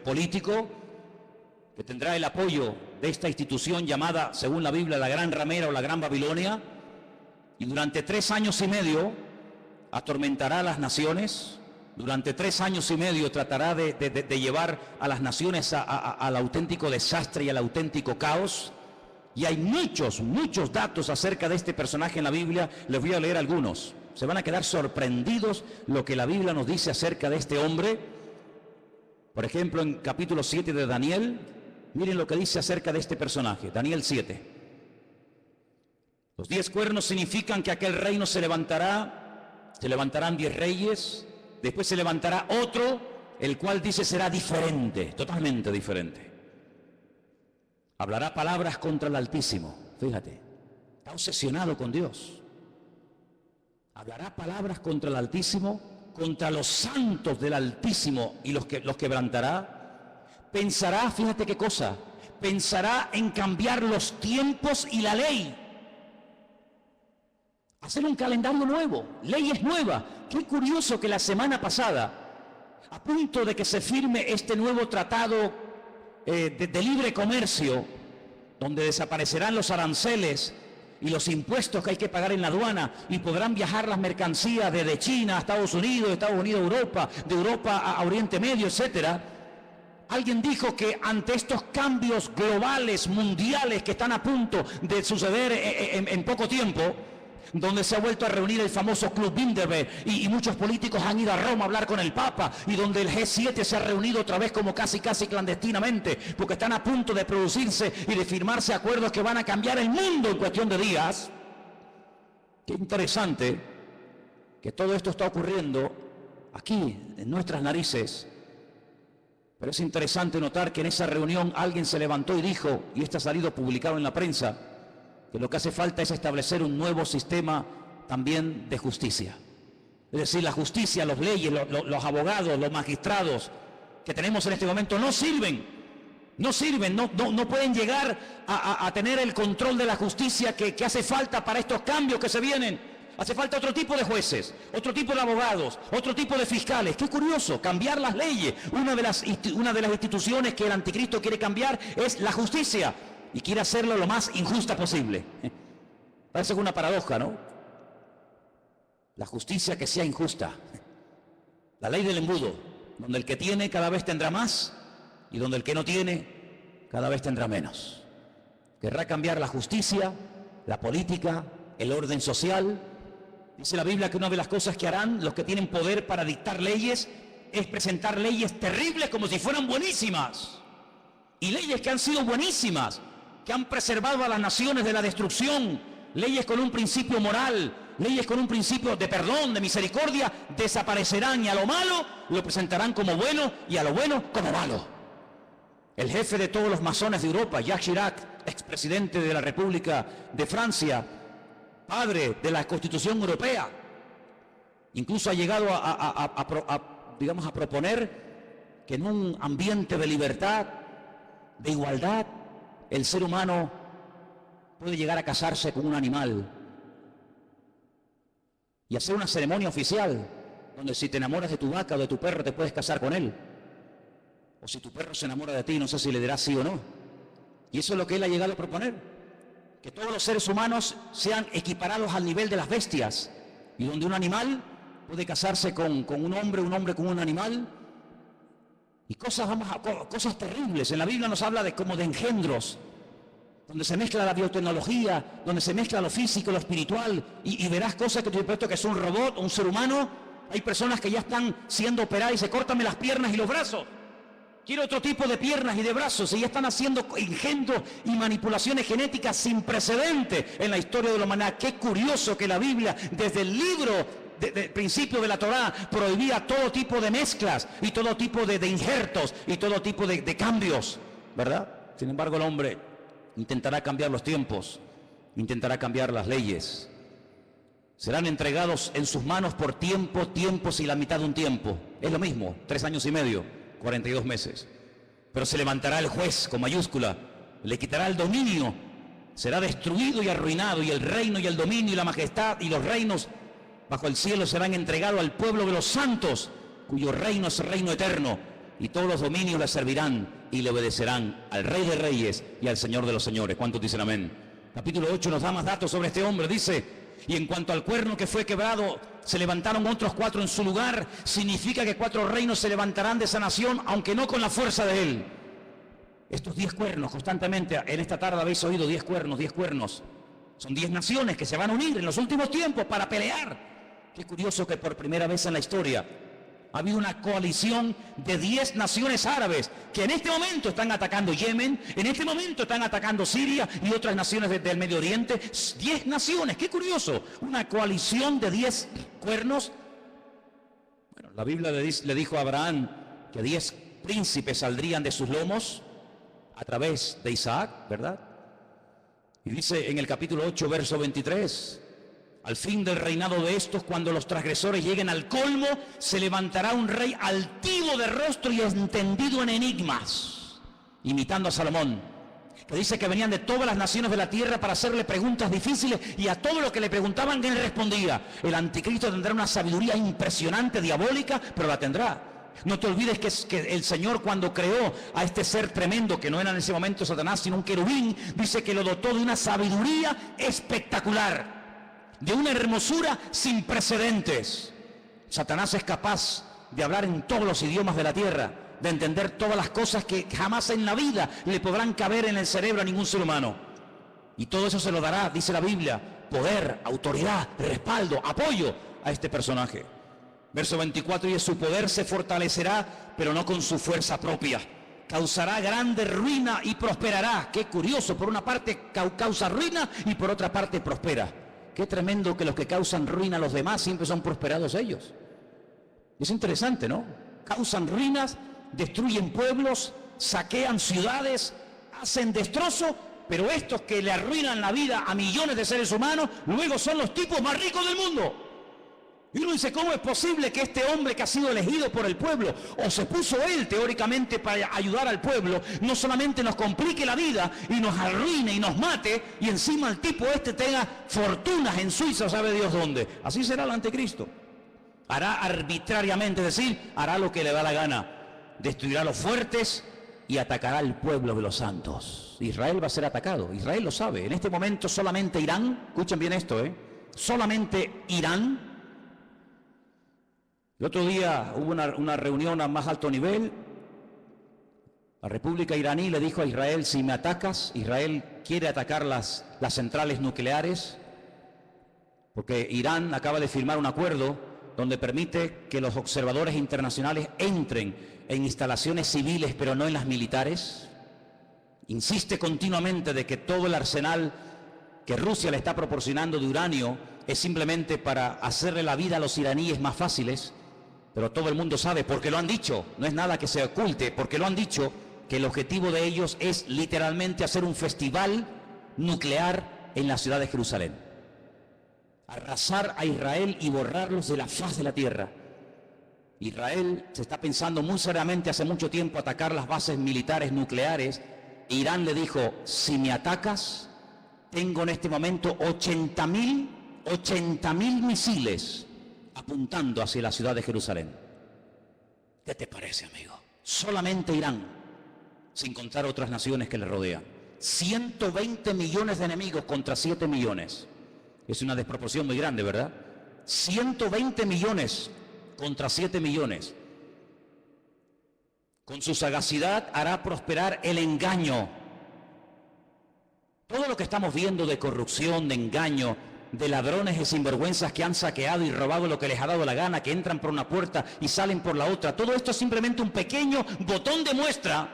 político que tendrá el apoyo de esta institución llamada, según la Biblia, la Gran Ramera o la Gran Babilonia, y durante 3 años y medio atormentará a las naciones. Durante 3 años y medio tratará de llevar a las naciones al auténtico desastre y al auténtico caos. Y hay muchos datos acerca de este personaje en la Biblia. Les voy a leer algunos. Se van a quedar sorprendidos lo que la Biblia nos dice acerca de este hombre. Por ejemplo, en capítulo 7 de Daniel, miren lo que dice acerca de este personaje. Daniel 7. Los 10 cuernos significan que aquel reino se levantarán 10 reyes, después se levantará otro, el cual dice será diferente, totalmente diferente. Hablará palabras contra el Altísimo, fíjate, está obsesionado con Dios. Hablará palabras contra el Altísimo, contra los santos del Altísimo y los quebrantará. Pensará, fíjate qué cosa, pensará en cambiar los tiempos y la ley. Hacer un calendario nuevo, leyes nuevas. Qué curioso que la semana pasada, a punto de que se firme este nuevo tratado de libre comercio, donde desaparecerán los aranceles y los impuestos que hay que pagar en la aduana, y podrán viajar las mercancías desde China a Estados Unidos, de Estados Unidos a Europa, de Europa a Oriente Medio, etcétera. Alguien dijo que ante estos cambios globales, mundiales, que están a punto de suceder en poco tiempo, donde se ha vuelto a reunir el famoso Club Bilderberg y muchos políticos han ido a Roma a hablar con el Papa, y donde el G7 se ha reunido otra vez como casi clandestinamente, porque están a punto de producirse y de firmarse acuerdos que van a cambiar el mundo en cuestión de días. Qué interesante que todo esto está ocurriendo aquí, en nuestras narices, Pero es interesante notar que en esa reunión alguien se levantó y dijo, y esto ha salido publicado en la prensa, que lo que hace falta es establecer un nuevo sistema también de justicia. Es decir, la justicia, las leyes, los abogados, los magistrados que tenemos en este momento no sirven, no pueden llegar a tener el control de la justicia que hace falta para estos cambios que se vienen. Hace falta otro tipo de jueces, otro tipo de abogados, otro tipo de fiscales. Qué curioso, cambiar las leyes. Una de las instituciones que el anticristo quiere cambiar es la justicia y quiere hacerlo lo más injusta posible. Parece una paradoja, ¿no? La justicia que sea injusta. La ley del embudo, donde el que tiene cada vez tendrá más y donde el que no tiene cada vez tendrá menos. Querrá cambiar la justicia, la política, el orden social. Dice la Biblia que una de las cosas que harán los que tienen poder para dictar leyes es presentar leyes terribles como si fueran buenísimas. Y leyes que han sido buenísimas, que han preservado a las naciones de la destrucción, leyes con un principio moral, leyes con un principio de perdón, de misericordia, desaparecerán y a lo malo lo presentarán como bueno y a lo bueno como malo. El jefe de todos los masones de Europa, Jacques Chirac, expresidente de la República de Francia, padre de la Constitución Europea, incluso ha llegado a proponer que en un ambiente de libertad, de igualdad, el ser humano puede llegar a casarse con un animal y hacer una ceremonia oficial donde si te enamoras de tu vaca o de tu perro te puedes casar con él, o si tu perro se enamora de ti no sé si le dirás sí o no. Y eso es lo que él ha llegado a proponer, que todos los seres humanos sean equiparados al nivel de las bestias, y donde un animal puede casarse con un hombre con un animal, y cosas terribles. En la Biblia nos habla como de engendros, donde se mezcla la biotecnología, donde se mezcla lo físico, lo espiritual, y verás cosas que te he que es un robot o un ser humano. Hay personas que ya están siendo operadas y se cortan las piernas y los brazos. Quiero otro tipo de piernas y de brazos, y ya están haciendo engendros y manipulaciones genéticas sin precedente en la historia de la humanidad. Qué curioso que la Biblia, desde el libro del principio de la Torá, prohibía todo tipo de mezclas y todo tipo de injertos y todo tipo de cambios, ¿verdad? Sin embargo, el hombre intentará cambiar los tiempos, intentará cambiar las leyes. Serán entregados en sus manos por tiempos y la mitad de un tiempo. Es lo mismo, 3 años y medio. 42 meses. Pero se levantará el juez con mayúscula, le quitará el dominio, será destruido y arruinado, y el reino y el dominio y la majestad y los reinos bajo el cielo serán entregados al pueblo de los santos, cuyo reino es reino eterno, y todos los dominios le servirán y le obedecerán al Rey de Reyes y al Señor de los Señores. ¿Cuántos dicen amén? Capítulo 8 nos da más datos sobre este hombre. Dice: y en cuanto al cuerno que fue quebrado, se levantaron otros 4 en su lugar. Significa que 4 reinos se levantarán de esa nación, aunque no con la fuerza de él. Estos 10 cuernos, constantemente, en esta tarde habéis oído 10 cuernos, 10 cuernos. Son 10 naciones que se van a unir en los últimos tiempos para pelear. Qué curioso que por primera vez en la historia ha habido una coalición de 10 naciones árabes que en este momento están atacando Yemen, en este momento están atacando Siria y otras naciones del Medio Oriente. 10 naciones, qué curioso, una coalición de 10 cuernos. Bueno, la Biblia le dijo a Abraham que 10 príncipes saldrían de sus lomos a través de Isaac, ¿verdad? Y dice en el capítulo 8, verso 23... al fin del reinado de estos, cuando los transgresores lleguen al colmo, se levantará un rey altivo de rostro y entendido en enigmas, imitando a Salomón, que dice que venían de todas las naciones de la tierra para hacerle preguntas difíciles, y a todo lo que le preguntaban él respondía. El anticristo tendrá una sabiduría impresionante, diabólica, pero la tendrá. No te olvides que el Señor, cuando creó a este ser tremendo, que no era en ese momento Satanás sino un querubín, dice que lo dotó de una sabiduría espectacular, de una hermosura sin precedentes. Satanás es capaz de hablar en todos los idiomas de la tierra, de entender todas las cosas que jamás en la vida le podrán caber en el cerebro a ningún ser humano. Y todo eso se lo dará, dice la Biblia, poder, autoridad, respaldo, apoyo a este personaje. Verso 24: y su poder se fortalecerá, pero no con su fuerza propia. Causará grande ruina y prosperará. Qué curioso, por una parte causa ruina y por otra parte prospera. Qué tremendo que los que causan ruina a los demás siempre son prosperados ellos. Es interesante, ¿no? Causan ruinas destruyen pueblos, saquean ciudades, hacen destrozo, pero estos que le arruinan la vida a millones de seres humanos, luego son los tipos más ricos del mundo. Y uno dice, ¿cómo es posible que este hombre que ha sido elegido por el pueblo, o se puso él teóricamente para ayudar al pueblo, no solamente nos complique la vida y nos arruine y nos mate, y encima el tipo este tenga fortunas en Suiza, sabe Dios dónde? Así será el anticristo. Hará arbitrariamente, es decir, hará lo que le da la gana. Destruirá a los fuertes y atacará al pueblo de los santos. Israel va a ser atacado, Israel lo sabe. En este momento solamente Irán, escuchen bien esto, solamente Irán. El otro día hubo una reunión a más alto nivel. La República iraní le dijo a Israel, si me atacas, Israel quiere atacar las centrales nucleares, porque Irán acaba de firmar un acuerdo donde permite que los observadores internacionales entren en instalaciones civiles, pero no en las militares. Insiste continuamente de que todo el arsenal que Rusia le está proporcionando de uranio es simplemente para hacerle la vida a los iraníes más fáciles. Pero todo el mundo sabe, porque lo han dicho, no es nada que se oculte, porque lo han dicho, que el objetivo de ellos es literalmente hacer un festival nuclear en la ciudad de Jerusalén. Arrasar a Israel y borrarlos de la faz de la tierra. Israel se está pensando muy seriamente hace mucho tiempo atacar las bases militares nucleares. Irán le dijo, si me atacas, tengo en este momento 80.000 misiles apuntando hacia la ciudad de Jerusalén. ¿Qué te parece, amigo? Solamente Irán, sin contar otras naciones que le rodean. 120 millones de enemigos contra 7 millones. Es una desproporción muy grande, ¿verdad? 120 millones contra 7 millones. Con su sagacidad hará prosperar el engaño. Todo lo que estamos viendo de corrupción, de engaño, de ladrones y sinvergüenzas que han saqueado y robado lo que les ha dado la gana, que entran por una puerta y salen por la otra. Todo esto es simplemente un pequeño botón de muestra,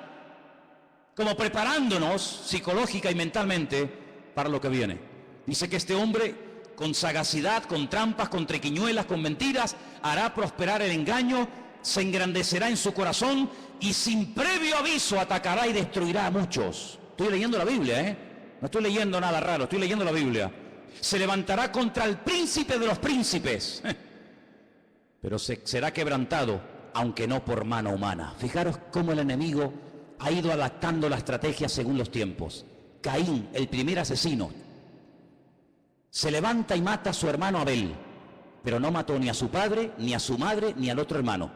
como preparándonos psicológica y mentalmente para lo que viene. Dice que este hombre, con sagacidad, con trampas, con triquiñuelas, con mentiras, hará prosperar el engaño, se engrandecerá en su corazón y sin previo aviso atacará y destruirá a muchos. Estoy leyendo la Biblia, no estoy leyendo nada raro, estoy leyendo la Biblia. Se levantará contra el príncipe de los príncipes, pero será quebrantado, aunque no por mano humana. Fijaros cómo el enemigo ha ido adaptando la estrategia según los tiempos. Caín, el primer asesino, se levanta y mata a su hermano Abel, pero no mató ni a su padre, ni a su madre, ni al otro hermano.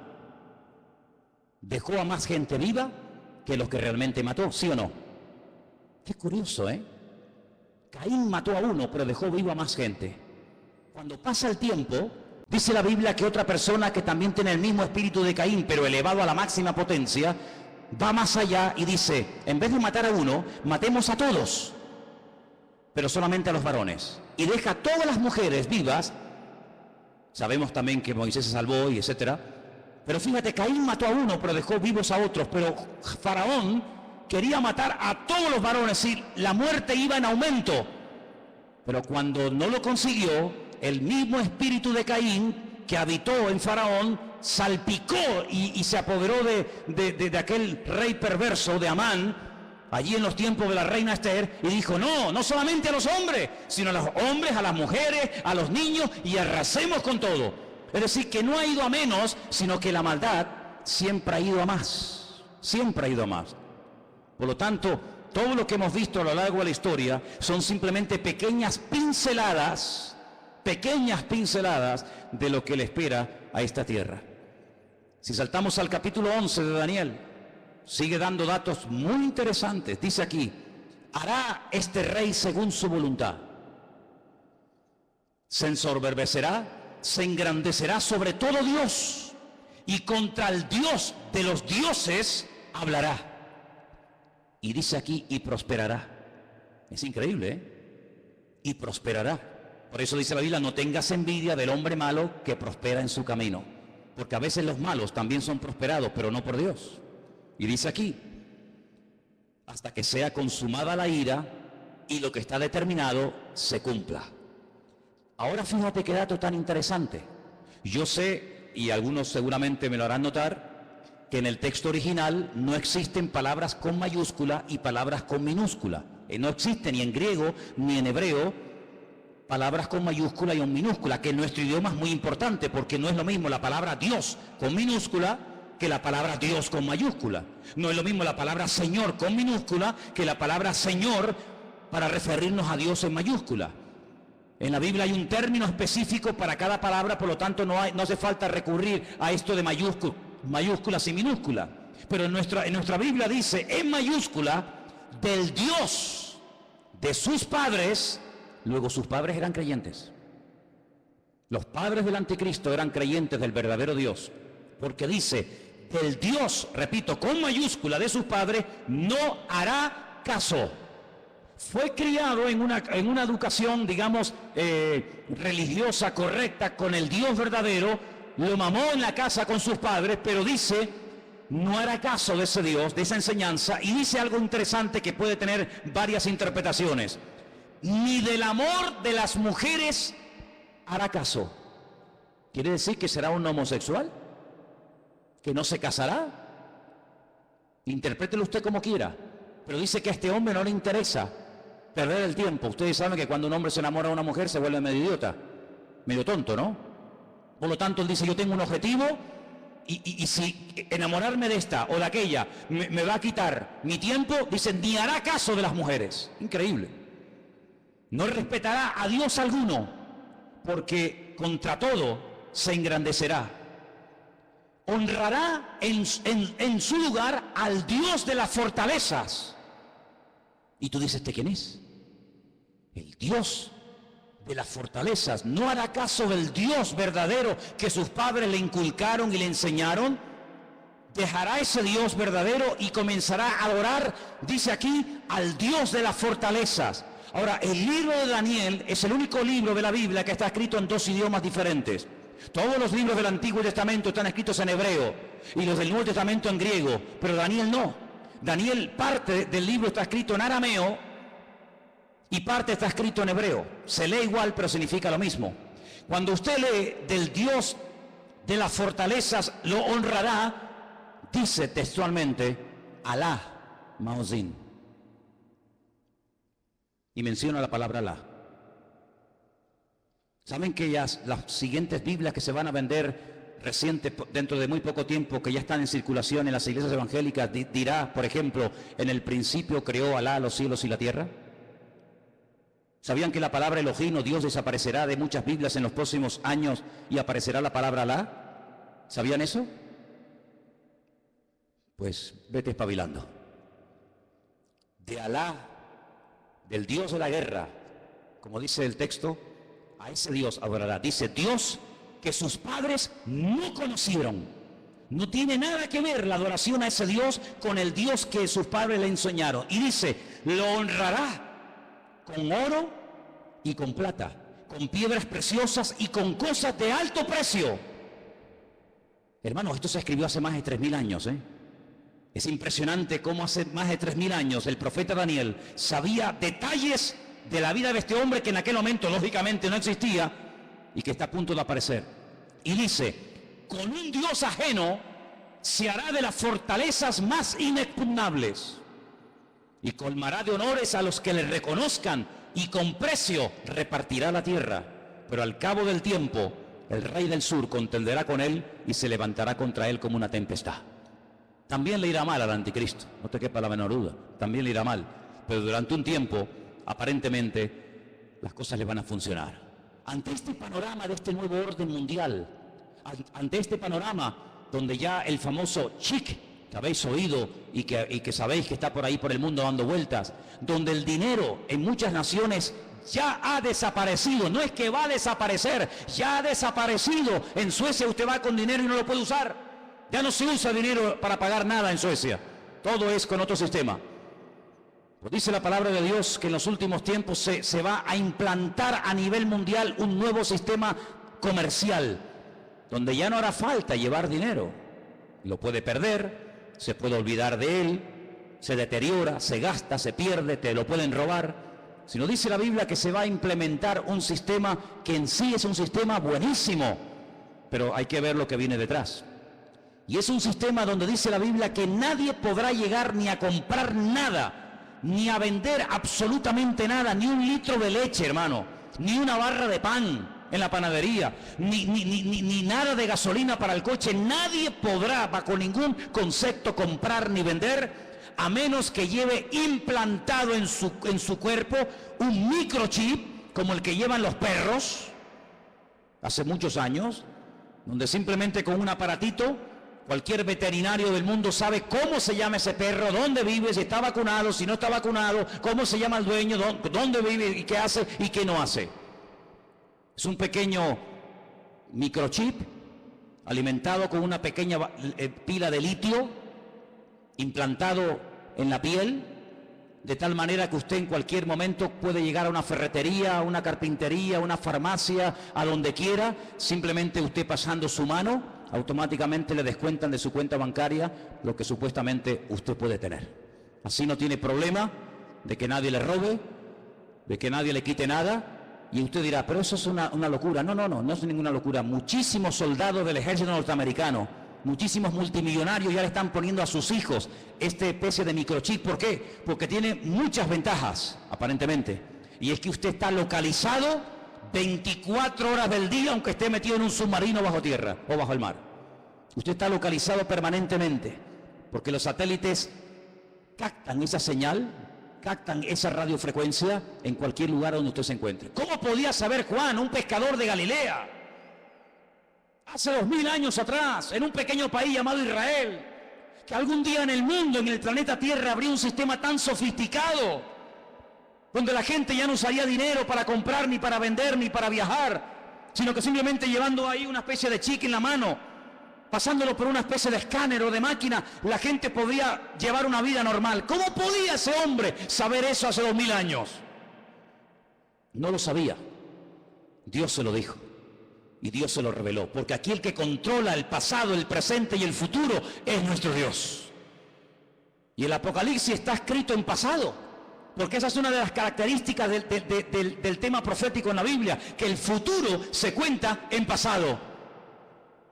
Dejó a más gente viva que los que realmente mató, ¿sí o no? Qué curioso, Caín mató a uno, pero dejó vivo a más gente. Cuando pasa el tiempo, dice la Biblia que otra persona que también tiene el mismo espíritu de Caín, pero elevado a la máxima potencia, va más allá y dice, en vez de matar a uno, matemos a todos, pero solamente a los varones. Y deja a todas las mujeres vivas. Sabemos también que Moisés se salvó y etcétera. Pero fíjate, Caín mató a uno, pero dejó vivos a otros. Pero Faraón quería matar a todos los varones, y la muerte iba en aumento. Pero cuando no lo consiguió, el mismo espíritu de Caín que habitó en Faraón salpicó y se apoderó de aquel rey perverso de Amán, allí en los tiempos de la reina Esther, y dijo, no solamente a los hombres, sino a los hombres, a las mujeres, a los niños, y arrasemos con todo. Es decir, que no ha ido a menos, sino que la maldad siempre ha ido a más, siempre ha ido a más. Por lo tanto, todo lo que hemos visto a lo largo de la historia son simplemente pequeñas pinceladas de lo que le espera a esta tierra. Si saltamos al capítulo 11 de Daniel, sigue dando datos muy interesantes. Dice aquí, hará este rey según su voluntad. Se ensoberbecerá, se engrandecerá sobre todo Dios, y contra el Dios de los dioses hablará. Y dice aquí, y prosperará. Es increíble, Y prosperará. Por eso dice la Biblia, no tengas envidia del hombre malo que prospera en su camino. Porque a veces los malos también son prosperados, pero no por Dios. Y dice aquí, hasta que sea consumada la ira y lo que está determinado se cumpla. Ahora fíjate qué dato tan interesante. Yo sé, y algunos seguramente me lo harán notar, que en el texto original no existen palabras con mayúscula y palabras con minúscula. No existe ni en griego ni en hebreo palabras con mayúscula y con minúscula, que en nuestro idioma es muy importante porque no es lo mismo la palabra Dios con minúscula que la palabra Dios con mayúscula. No es lo mismo la palabra Señor con minúscula que la palabra Señor para referirnos a Dios en mayúscula. En la Biblia hay un término específico para cada palabra, por lo tanto no hace falta recurrir a esto de mayúsculas y minúsculas. Pero en nuestra Biblia dice en mayúscula del Dios de sus padres. Luego sus padres eran creyentes. Los padres del anticristo eran creyentes del verdadero Dios, porque dice del Dios, repito, con mayúscula de sus padres no hará caso. Fue criado en una educación, digamos, religiosa, correcta, con el Dios verdadero, lo mamó en la casa con sus padres, pero dice, no hará caso de ese Dios, de esa enseñanza, y dice algo interesante que puede tener varias interpretaciones. Ni del amor de las mujeres hará caso. ¿Quiere decir que será un homosexual? ¿Que no se casará? Interprételo usted como quiera, pero dice que a este hombre no le interesa perder el tiempo. Ustedes saben que cuando un hombre se enamora de una mujer se vuelve medio idiota, medio tonto, ¿no? Por lo tanto, él dice, yo tengo un objetivo y si enamorarme de esta o de aquella me va a quitar mi tiempo, dice, ni hará caso de las mujeres. Increíble. No respetará a Dios alguno, porque contra todo se engrandecerá. Honrará en su lugar al Dios de las fortalezas. Y tú dices, ¿este quién es? El Dios de las fortalezas. No hará caso del Dios verdadero que sus padres le inculcaron y le enseñaron. Dejará ese Dios verdadero y comenzará a adorar, dice aquí, al Dios de las fortalezas. Ahora, el libro de Daniel es el único libro de la Biblia que está escrito en dos idiomas diferentes. Todos los libros del Antiguo Testamento están escritos en hebreo y los del Nuevo Testamento en griego, pero Daniel no. Daniel, parte del libro está escrito en arameo y parte está escrito en hebreo. Se lee igual, pero significa lo mismo. Cuando usted lee del Dios de las fortalezas lo honrará, dice textualmente Alá Maozín. Y menciona la palabra Alá. ¿Saben que las siguientes Biblias que se van a vender dentro de muy poco tiempo, que ya están en circulación en las iglesias evangélicas, dirá, por ejemplo, en el principio creó Alá los cielos y la tierra? ¿Sabían que la palabra Elohim o Dios desaparecerá de muchas Biblias en los próximos años y aparecerá la palabra Alá? ¿Sabían eso? Pues vete espabilando. De Alá, del Dios de la guerra, como dice el texto, a ese Dios adorará. Dice Dios que sus padres no conocieron. No tiene nada que ver la adoración a ese Dios con el Dios que sus padres le enseñaron. Y dice, lo honrará con oro y con plata, con piedras preciosas y con cosas de alto precio. Hermanos, esto se escribió hace más de 3000 años, ¿eh? Es impresionante cómo hace más de 3000 años el profeta Daniel sabía detalles de la vida de este hombre que en aquel momento lógicamente no existía y que está a punto de aparecer. Y dice, con un Dios ajeno se hará de las fortalezas más inexpugnables y colmará de honores a los que le reconozcan y con precio repartirá la tierra. Pero al cabo del tiempo el rey del sur contenderá con él y se levantará contra él como una tempestad. También le irá mal al anticristo, no te quepa la menor duda, también le irá mal, pero durante un tiempo aparentemente las cosas le van a funcionar. Ante este panorama de este nuevo orden mundial, ante este panorama donde ya el famoso chic que habéis oído y que sabéis que está por ahí por el mundo dando vueltas, donde el dinero en muchas naciones ya ha desaparecido, no es que va a desaparecer, ya ha desaparecido. En Suecia usted va con dinero y no lo puede usar, ya no se usa dinero para pagar nada en Suecia, todo es con otro sistema. Pues dice la palabra de Dios que en los últimos tiempos se va a implantar a nivel mundial un nuevo sistema comercial, donde ya no hará falta llevar dinero. Lo puede perder, se puede olvidar de él, se deteriora, se gasta, se pierde, te lo pueden robar. Sino dice la Biblia que se va a implementar un sistema que en sí es un sistema buenísimo, pero hay que ver lo que viene detrás. Y es un sistema donde dice la Biblia que nadie podrá llegar ni a comprar nada, ni a vender absolutamente nada, ni un litro de leche, hermano, ni una barra de pan en la panadería, ni nada de gasolina para el coche. Nadie podrá bajo ningún concepto comprar ni vender, a menos que lleve implantado en su cuerpo un microchip, como el que llevan los perros hace muchos años, donde simplemente con un aparatito cualquier veterinario del mundo sabe cómo se llama ese perro, dónde vive, si está vacunado, si no está vacunado, cómo se llama el dueño, dónde vive y qué hace y qué no hace. Es un pequeño microchip alimentado con una pequeña pila de litio implantado en la piel, de tal manera que usted en cualquier momento puede llegar a una ferretería, a una carpintería, a una farmacia, a donde quiera, simplemente usted pasando su mano, automáticamente le descuentan de su cuenta bancaria lo que supuestamente usted puede tener. Así no tiene problema de que nadie le robe, de que nadie le quite nada. Y usted dirá, pero eso es una locura. No es ninguna locura. Muchísimos soldados del ejército norteamericano, muchísimos multimillonarios ya le están poniendo a sus hijos esta especie de microchip. ¿Por qué? Porque tiene muchas ventajas, aparentemente. Y es que usted está localizado 24 horas del día, aunque esté metido en un submarino bajo tierra o bajo el mar. Usted está localizado permanentemente, porque los satélites captan esa señal, captan esa radiofrecuencia en cualquier lugar donde usted se encuentre. ¿Cómo podía saber Juan, un pescador de Galilea, hace 2000 años atrás, en un pequeño país llamado Israel, que algún día en el mundo, en el planeta Tierra, habría un sistema tan sofisticado, donde la gente ya no usaría dinero para comprar, ni para vender, ni para viajar, sino que simplemente llevando ahí una especie de chicle en la mano, pasándolo por una especie de escáner o de máquina, la gente podía llevar una vida normal? ¿Cómo podía ese hombre saber eso hace 2000 años? No lo sabía. Dios se lo dijo. Y Dios se lo reveló. Porque aquí el que controla el pasado, el presente y el futuro es nuestro Dios. Y el Apocalipsis está escrito en pasado. Porque esa es una de las características del tema profético en la Biblia, que el futuro se cuenta en pasado.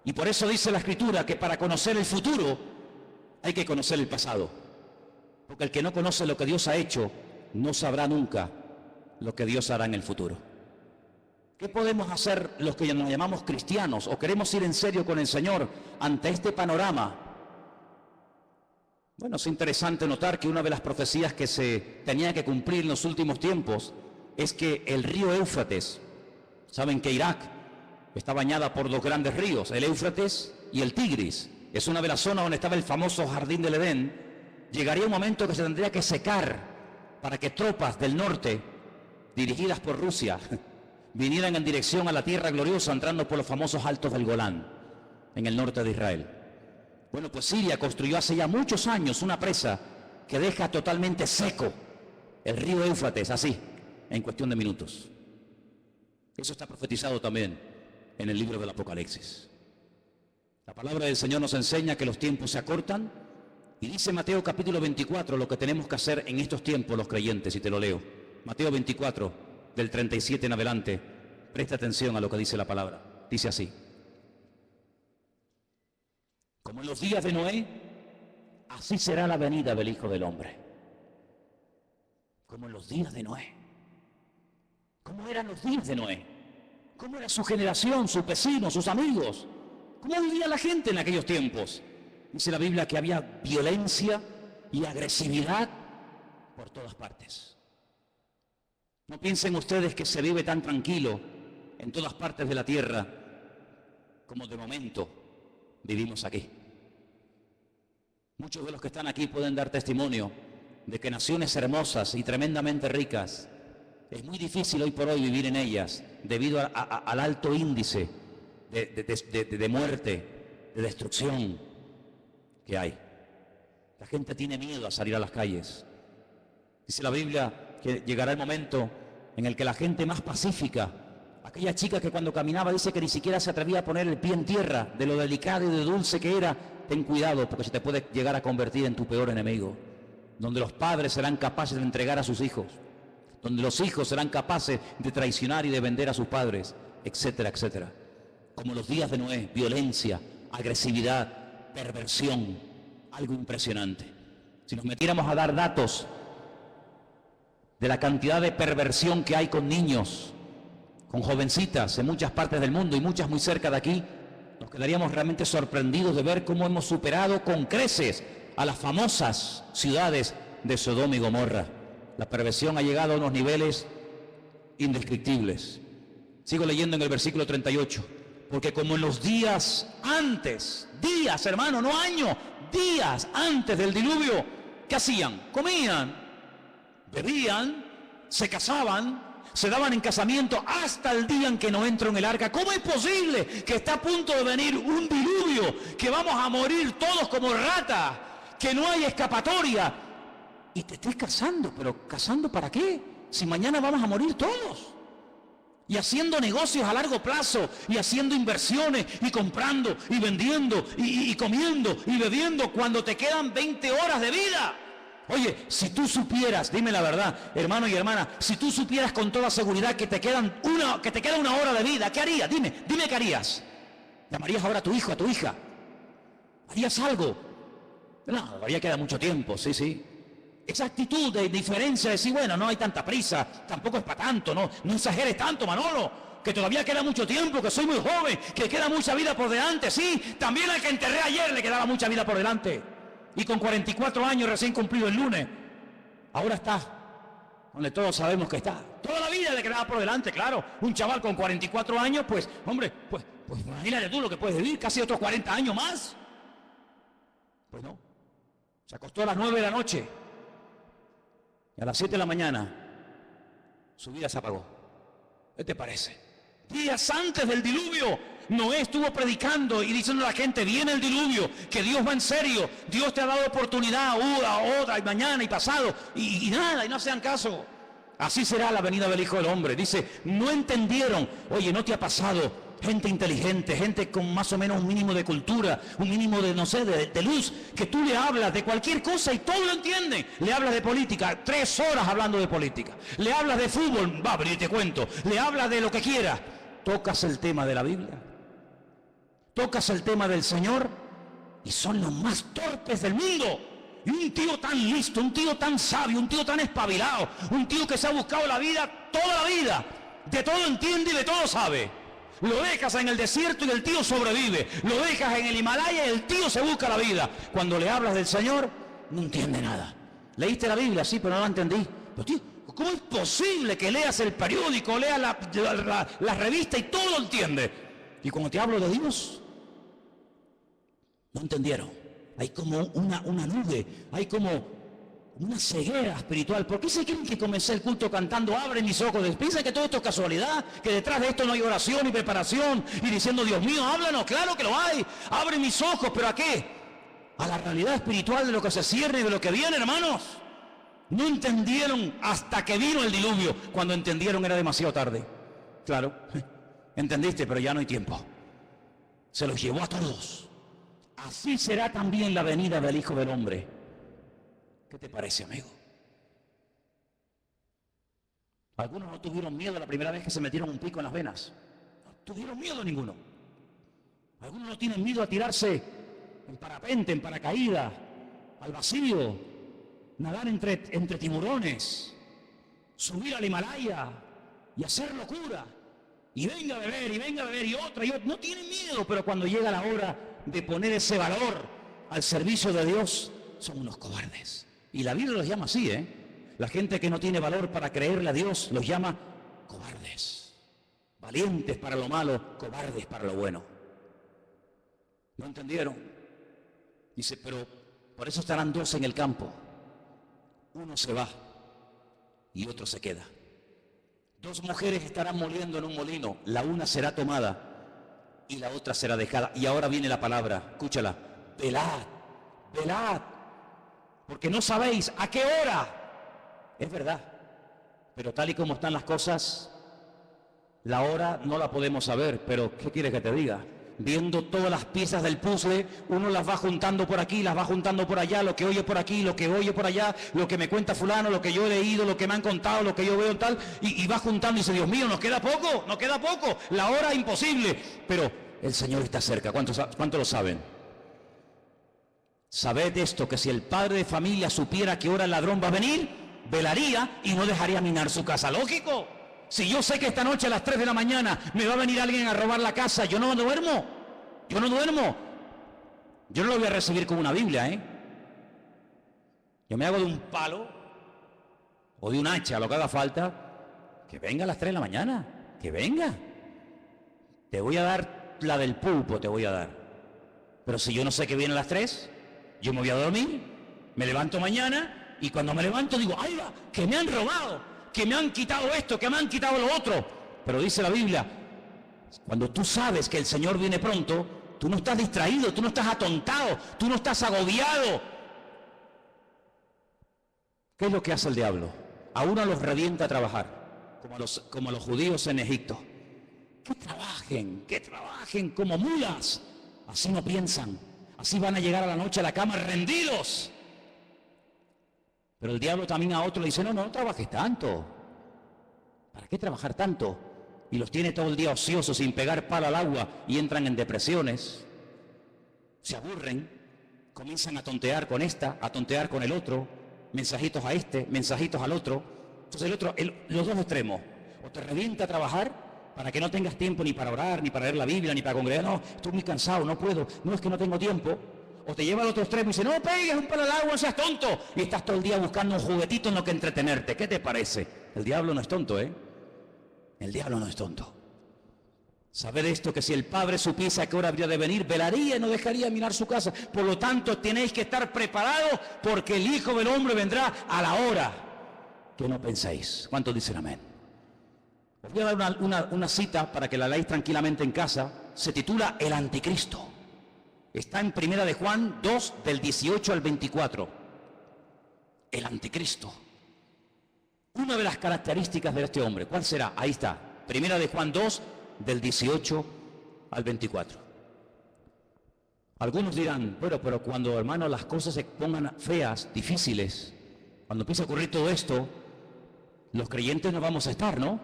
Y por eso dice la Escritura que para conocer el futuro hay que conocer el pasado. Porque el que no conoce lo que Dios ha hecho, no sabrá nunca lo que Dios hará en el futuro. ¿Qué podemos hacer los que nos llamamos cristianos o queremos ir en serio con el Señor ante este panorama? Bueno, es interesante notar que una de las profecías que se tenía que cumplir en los últimos tiempos es que el río Éufrates, saben que Irak está bañada por dos grandes ríos, el Éufrates y el Tigris. Es una de las zonas donde estaba el famoso Jardín del Edén. Llegaría un momento que se tendría que secar para que tropas del norte, dirigidas por Rusia, vinieran en dirección a la tierra gloriosa, entrando por los famosos Altos del Golán, en el norte de Israel. Bueno, pues Siria construyó hace ya muchos años una presa que deja totalmente seco el río Éufrates, así, en cuestión de minutos. Eso está profetizado también en el libro del Apocalipsis. La palabra del Señor nos enseña que los tiempos se acortan, y dice Mateo capítulo 24 lo que tenemos que hacer en estos tiempos los creyentes, y te lo leo. Mateo 24, del 37 en adelante. Presta atención a lo que dice la palabra. Dice así: como en los días de Noé, así será la venida del Hijo del Hombre. Como en los días de Noé. ¿Cómo eran los días de Noé? ¿Cómo era su generación, sus vecinos, sus amigos? ¿Cómo vivía la gente en aquellos tiempos? Dice la Biblia que había violencia y agresividad por todas partes. No piensen ustedes que se vive tan tranquilo en todas partes de la tierra como de momento vivimos aquí. Muchos de los que están aquí pueden dar testimonio de que naciones hermosas y tremendamente ricas, es muy difícil hoy por hoy vivir en ellas debido al alto índice de muerte, de destrucción que hay. La gente tiene miedo a salir a las calles. Dice la Biblia que llegará el momento en el que la gente más pacífica, aquella chica que cuando caminaba dice que ni siquiera se atrevía a poner el pie en tierra, de lo delicado y de dulce que era, ten cuidado porque se te puede llegar a convertir en tu peor enemigo. Donde los padres serán capaces de entregar a sus hijos, donde los hijos serán capaces de traicionar y de vender a sus padres, etcétera, etcétera. Como los días de Noé, violencia, agresividad, perversión, algo impresionante. Si nos metiéramos a dar datos de la cantidad de perversión que hay con niños, con jovencitas en muchas partes del mundo y muchas muy cerca de aquí, nos quedaríamos realmente sorprendidos de ver cómo hemos superado con creces a las famosas ciudades de Sodoma y Gomorra. La perversión ha llegado a unos niveles indescriptibles. Sigo leyendo en el versículo 38. Porque como en los días antes, días hermano, no años, días antes del diluvio, ¿qué hacían? Comían, bebían, se casaban, se daban en casamiento hasta el día en que no entró en el arca. ¿Cómo es posible que está a punto de venir un diluvio, que vamos a morir todos como ratas, que no hay escapatoria? Y te estés casando, pero ¿casando para qué? Si mañana vamos a morir todos. Y haciendo negocios a largo plazo, y haciendo inversiones, y comprando, y vendiendo, y comiendo, y bebiendo, cuando te quedan 20 horas de vida. Oye, si tú supieras, dime la verdad, hermano y hermana, si tú supieras con toda seguridad que te queda una hora de vida, ¿qué harías? Dime qué harías. ¿Llamarías ahora a tu hijo, a tu hija? ¿Harías algo? No, todavía queda mucho tiempo, sí. Esa actitud de indiferencia, de decir, bueno, no hay tanta prisa, tampoco es para tanto, no exageres tanto, Manolo, que todavía queda mucho tiempo, que soy muy joven, que queda mucha vida por delante. Sí, también al que enterré ayer le quedaba mucha vida por delante. Y con 44 años recién cumplido el lunes, ahora está donde todos sabemos que está. Toda la vida le quedaba por delante, claro. Un chaval con 44 años, pues, hombre, pues imagínate tú lo que puedes vivir, casi otros 40 años más. Pues no, se acostó a las 9 de la noche. Y a las 7 de la mañana, su vida se apagó. ¿Qué te parece? Días antes del diluvio, Noé estuvo predicando y diciendo a la gente, viene el diluvio, que Dios va en serio, Dios te ha dado oportunidad, otra, y mañana, y pasado, y nada, y no hacían caso. Así será la venida del Hijo del Hombre. Dice, no entendieron. Oye, ¿no te ha pasado? Gente inteligente, gente con más o menos un mínimo de cultura, un mínimo de, no sé, de luz, que tú le hablas de cualquier cosa y todo lo entienden. Le hablas de política, 3 horas hablando de política. Le hablas de fútbol, va, pero yo te cuento. Le hablas de lo que quieras. Tocas el tema de la Biblia, tocas el tema del Señor y son los más torpes del mundo. Y un tío tan listo, un tío tan sabio, un tío tan espabilado, un tío que se ha buscado la vida, toda la vida, de todo entiende y de todo sabe. Lo dejas en el desierto y el tío sobrevive. Lo dejas en el Himalaya y el tío se busca la vida. Cuando le hablas del Señor, no entiende nada. ¿Leíste la Biblia? Sí, pero no la entendí. Pero tío, ¿cómo es posible que leas el periódico, leas la revista y todo lo entiende? Y cuando te hablo de Dios, no entendieron. Hay como una nube, hay como una ceguera espiritual. ¿Por qué se creen que comencé el culto cantando abre mis ojos? ¿Piensan que todo esto es casualidad? ¿Que detrás de esto no hay oración y preparación? Y diciendo, Dios mío, háblanos. Claro que lo hay. Abre mis ojos, ¿pero a qué? A la realidad espiritual de lo que se cierne y de lo que viene, hermanos. No entendieron hasta que vino el diluvio. Cuando entendieron era demasiado tarde. Claro, entendiste, pero ya no hay tiempo. Se los llevó a todos. Así será también la venida del Hijo del Hombre. ¿Qué te parece, amigo? Algunos no tuvieron miedo la primera vez que se metieron un pico en las venas. No tuvieron miedo ninguno. Algunos no tienen miedo a tirarse en parapente, en paracaídas, al vacío, nadar entre tiburones, subir al Himalaya y hacer locura. Y venga a beber, y otra. No tienen miedo, pero cuando llega la hora de poner ese valor al servicio de Dios, son unos cobardes. Y la Biblia los llama así, La gente que no tiene valor para creerle a Dios los llama cobardes. Valientes para lo malo, cobardes para lo bueno. ¿No entendieron? Dice, pero por eso estarán 2 en el campo. Uno se va y otro se queda. 2 mujeres estarán moliendo en un molino. La una será tomada y la otra será dejada. Y ahora viene la palabra, escúchala. Velad, velad. Porque no sabéis a qué hora. Es verdad. Pero tal y como están las cosas, la hora no la podemos saber. Pero ¿qué quieres que te diga? Viendo todas las piezas del puzzle, uno las va juntando por aquí, las va juntando por allá, lo que oye por aquí, lo que oye por allá, lo que me cuenta fulano, lo que yo he leído, lo que me han contado, lo que yo veo tal, y va juntando y dice, Dios mío, nos queda poco, la hora imposible. Pero el Señor está cerca. ¿Cuántos lo saben? Sabed esto, que si el padre de familia supiera que hora el ladrón va a venir, velaría y no dejaría minar su casa. Lógico. Si yo sé que esta noche a las 3 de la mañana me va a venir alguien a robar la casa, yo no duermo. Yo no duermo. Yo no lo voy a recibir con una Biblia, ¿eh? Yo me hago de un palo o de un hacha, lo que haga falta, que venga a las 3 de la mañana, que venga. Te voy a dar la del pulpo, te voy a dar. Pero si yo no sé que viene a las 3, yo me voy a dormir, me levanto mañana y cuando me levanto digo, ¡ay va! Que me han robado, que me han quitado esto, que me han quitado lo otro. Pero dice la Biblia, cuando tú sabes que el Señor viene pronto, tú no estás distraído, tú no estás atontado, tú no estás agobiado. ¿Qué es lo que hace el diablo? A uno los revienta a trabajar, como a los judíos en Egipto. Que trabajen como mulas. Así no piensan, así van a llegar a la noche a la cama rendidos. Pero el diablo también a otro le dice, no trabajes tanto. ¿Para qué trabajar tanto? Y los tiene todo el día ociosos, sin pegar palo al agua, y entran en depresiones. Se aburren, comienzan a tontear con esta, a tontear con el otro, mensajitos a este, mensajitos al otro. Entonces los dos extremos, o te revienta a trabajar para que no tengas tiempo ni para orar, ni para leer la Biblia, ni para congregar. No, estoy muy cansado, no puedo, no es que no tengo tiempo. O te lleva al otro extremo y dice, no pegues un palo al agua, no seas tonto. Y estás todo el día buscando un juguetito en lo que entretenerte. ¿Qué te parece? El diablo no es tonto, ¿eh? El diablo no es tonto. Saber esto, que si el padre supiese a qué hora habría de venir, velaría y no dejaría mirar su casa. Por lo tanto, tenéis que estar preparados, porque el Hijo del Hombre vendrá a la hora que no penséis. ¿Cuántos dicen amén? Os voy a dar una cita para que la leáis tranquilamente en casa. Se titula El Anticristo. Está en Primera de Juan 2, del 18 al 24. El Anticristo. Una de las características de este hombre, ¿cuál será? Ahí está. Primera de Juan 2, del 18 al 24. Algunos dirán, pero cuando, hermano, las cosas se pongan feas, difíciles, cuando empiece a ocurrir todo esto, los creyentes no vamos a estar, ¿no?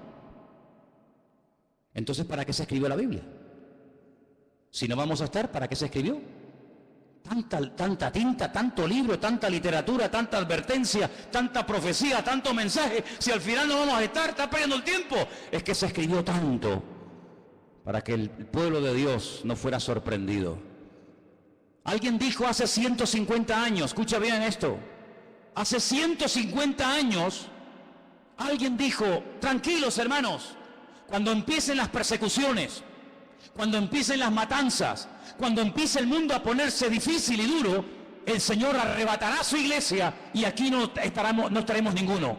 Entonces, ¿para qué se escribió la Biblia? Si no vamos a estar, ¿para qué se escribió? Tanta tinta, tanto libro, tanta literatura, tanta advertencia, tanta profecía, tanto mensaje. Si al final no vamos a estar, está perdiendo el tiempo. Es que se escribió tanto para que el pueblo de Dios no fuera sorprendido. Alguien dijo hace 150 años, escucha bien esto, hace 150 años, alguien dijo, tranquilos hermanos, cuando empiecen las persecuciones, cuando empiecen las matanzas, cuando empiece el mundo a ponerse difícil y duro, el Señor arrebatará su iglesia y aquí no estaremos ninguno.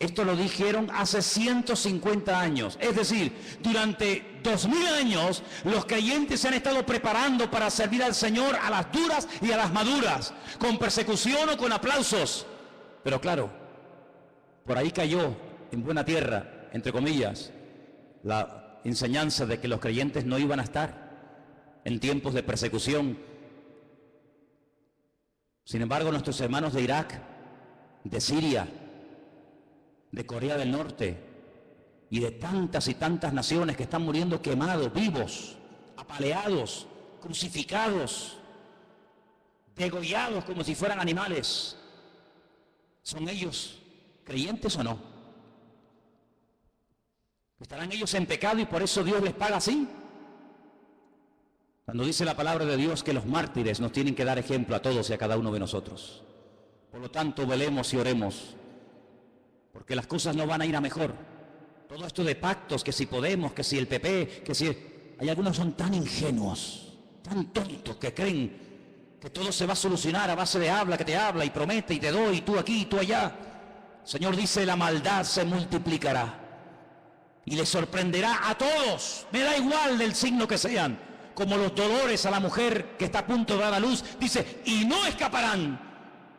Esto lo dijeron hace 150 años. Es decir, durante 2000 años los creyentes se han estado preparando para servir al Señor a las duras y a las maduras, con persecución o con aplausos. Pero claro, por ahí cayó en buena tierra, entre comillas, la enseñanza de que los creyentes no iban a estar en tiempos de persecución. Sin embargo, nuestros hermanos de Irak, de Siria, de Corea del Norte y de tantas y tantas naciones que están muriendo quemados, vivos, apaleados, crucificados, degollados como si fueran animales, ¿son ellos creyentes o no? ¿Estarán ellos en pecado y por eso Dios les paga así? Cuando dice la palabra de Dios que los mártires nos tienen que dar ejemplo a todos y a cada uno de nosotros. Por lo tanto, velemos y oremos, porque las cosas no van a ir a mejor. Todo esto de pactos, que si Podemos, que si el PP, que si... Hay algunos que son tan ingenuos, tan tontos, que creen que todo se va a solucionar a base de habla, que te habla y promete y te doy, y tú aquí y tú allá. El Señor dice, la maldad se multiplicará y les sorprenderá a todos, me da igual del signo que sean, como los dolores a la mujer que está a punto de dar a luz, dice, y no escaparán,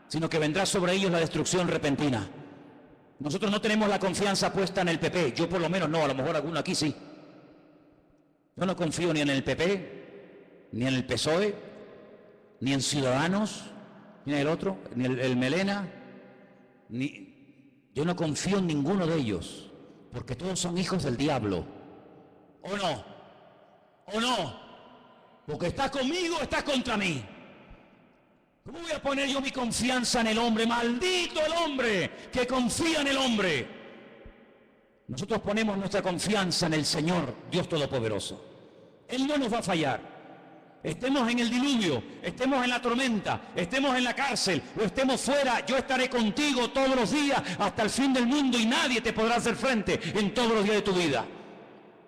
sino que vendrá sobre ellos la destrucción repentina. Nosotros no tenemos la confianza puesta en el PP, yo por lo menos no, a lo mejor alguno aquí sí. Yo no confío ni en el PP, ni en el PSOE, ni en Ciudadanos, ni en el otro, ni el Melena, yo no confío en ninguno de ellos, porque todos son hijos del diablo. ¿O no? ¿O no? Porque estás conmigo, estás contra mí. ¿Cómo voy a poner yo mi confianza en el hombre? Maldito el hombre que confía en el hombre. Nosotros ponemos nuestra confianza en el Señor, Dios Todopoderoso. Él no nos va a fallar. Estemos en el diluvio, estemos en la tormenta, estemos en la cárcel o estemos fuera, yo estaré contigo todos los días hasta el fin del mundo y nadie te podrá hacer frente en todos los días de tu vida.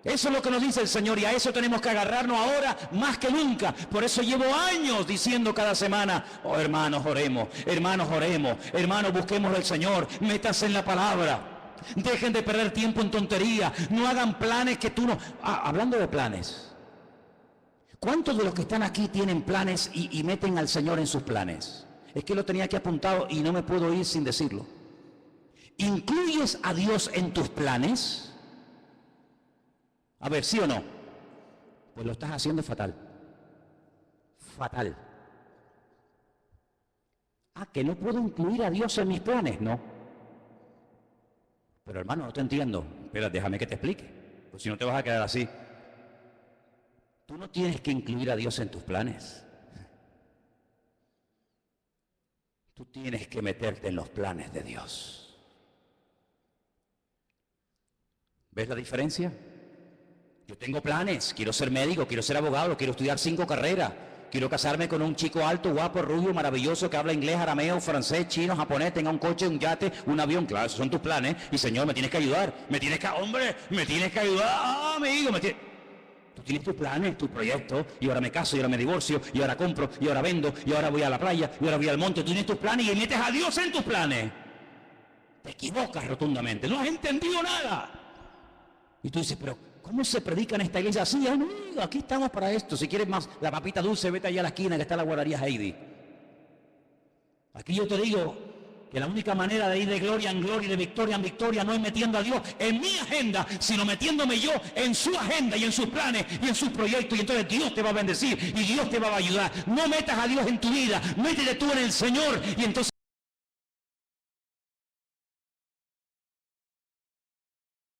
Eso es lo que nos dice el Señor y a eso tenemos que agarrarnos ahora más que nunca. Por eso llevo años diciendo cada semana, oh hermanos oremos, hermanos busquemos al Señor, métanse en la palabra, dejen de perder tiempo en tontería, no hagan planes que tú no... hablando de planes, ¿cuántos de los que están aquí tienen planes y meten al Señor en sus planes? Es que lo tenía aquí apuntado y no me puedo ir sin decirlo. ¿Incluyes a Dios en tus planes? A ver, ¿sí o no? Pues lo estás haciendo fatal. Fatal. ¿Que no puedo incluir a Dios en mis planes? No. Pero hermano, no te entiendo. Espera, déjame que te explique. Pues si no te vas a quedar así. Tú no tienes que incluir a Dios en tus planes. Tú tienes que meterte en los planes de Dios. ¿Ves la diferencia? Yo tengo planes, quiero ser médico, quiero ser abogado, quiero estudiar 5 carreras, quiero casarme con un chico alto, guapo, rubio, maravilloso, que habla inglés, arameo, francés, chino, japonés, tenga un coche, un yate, un avión. Claro, esos son tus planes. Y Señor, me tienes que ayudar, me tienes que ayudar, amigo, Tú tienes tus planes, tus proyectos, y ahora me caso, y ahora me divorcio, y ahora compro, y ahora vendo, y ahora voy a la playa, y ahora voy al monte. Tú tienes tus planes y metes a Dios en tus planes. Te equivocas rotundamente, no has entendido nada. Y tú dices, pero ¿cómo se predica en esta iglesia? Sí, amigo, aquí estamos para esto. Si quieres más la papita dulce, vete allá a la esquina que está la guardería Heidi. Aquí yo te digo que la única manera de ir de gloria en gloria y de victoria en victoria no es metiendo a Dios en mi agenda, sino metiéndome yo en su agenda y en sus planes y en sus proyectos. Y entonces Dios te va a bendecir y Dios te va a ayudar. No metas a Dios en tu vida, métete tú en el Señor y entonces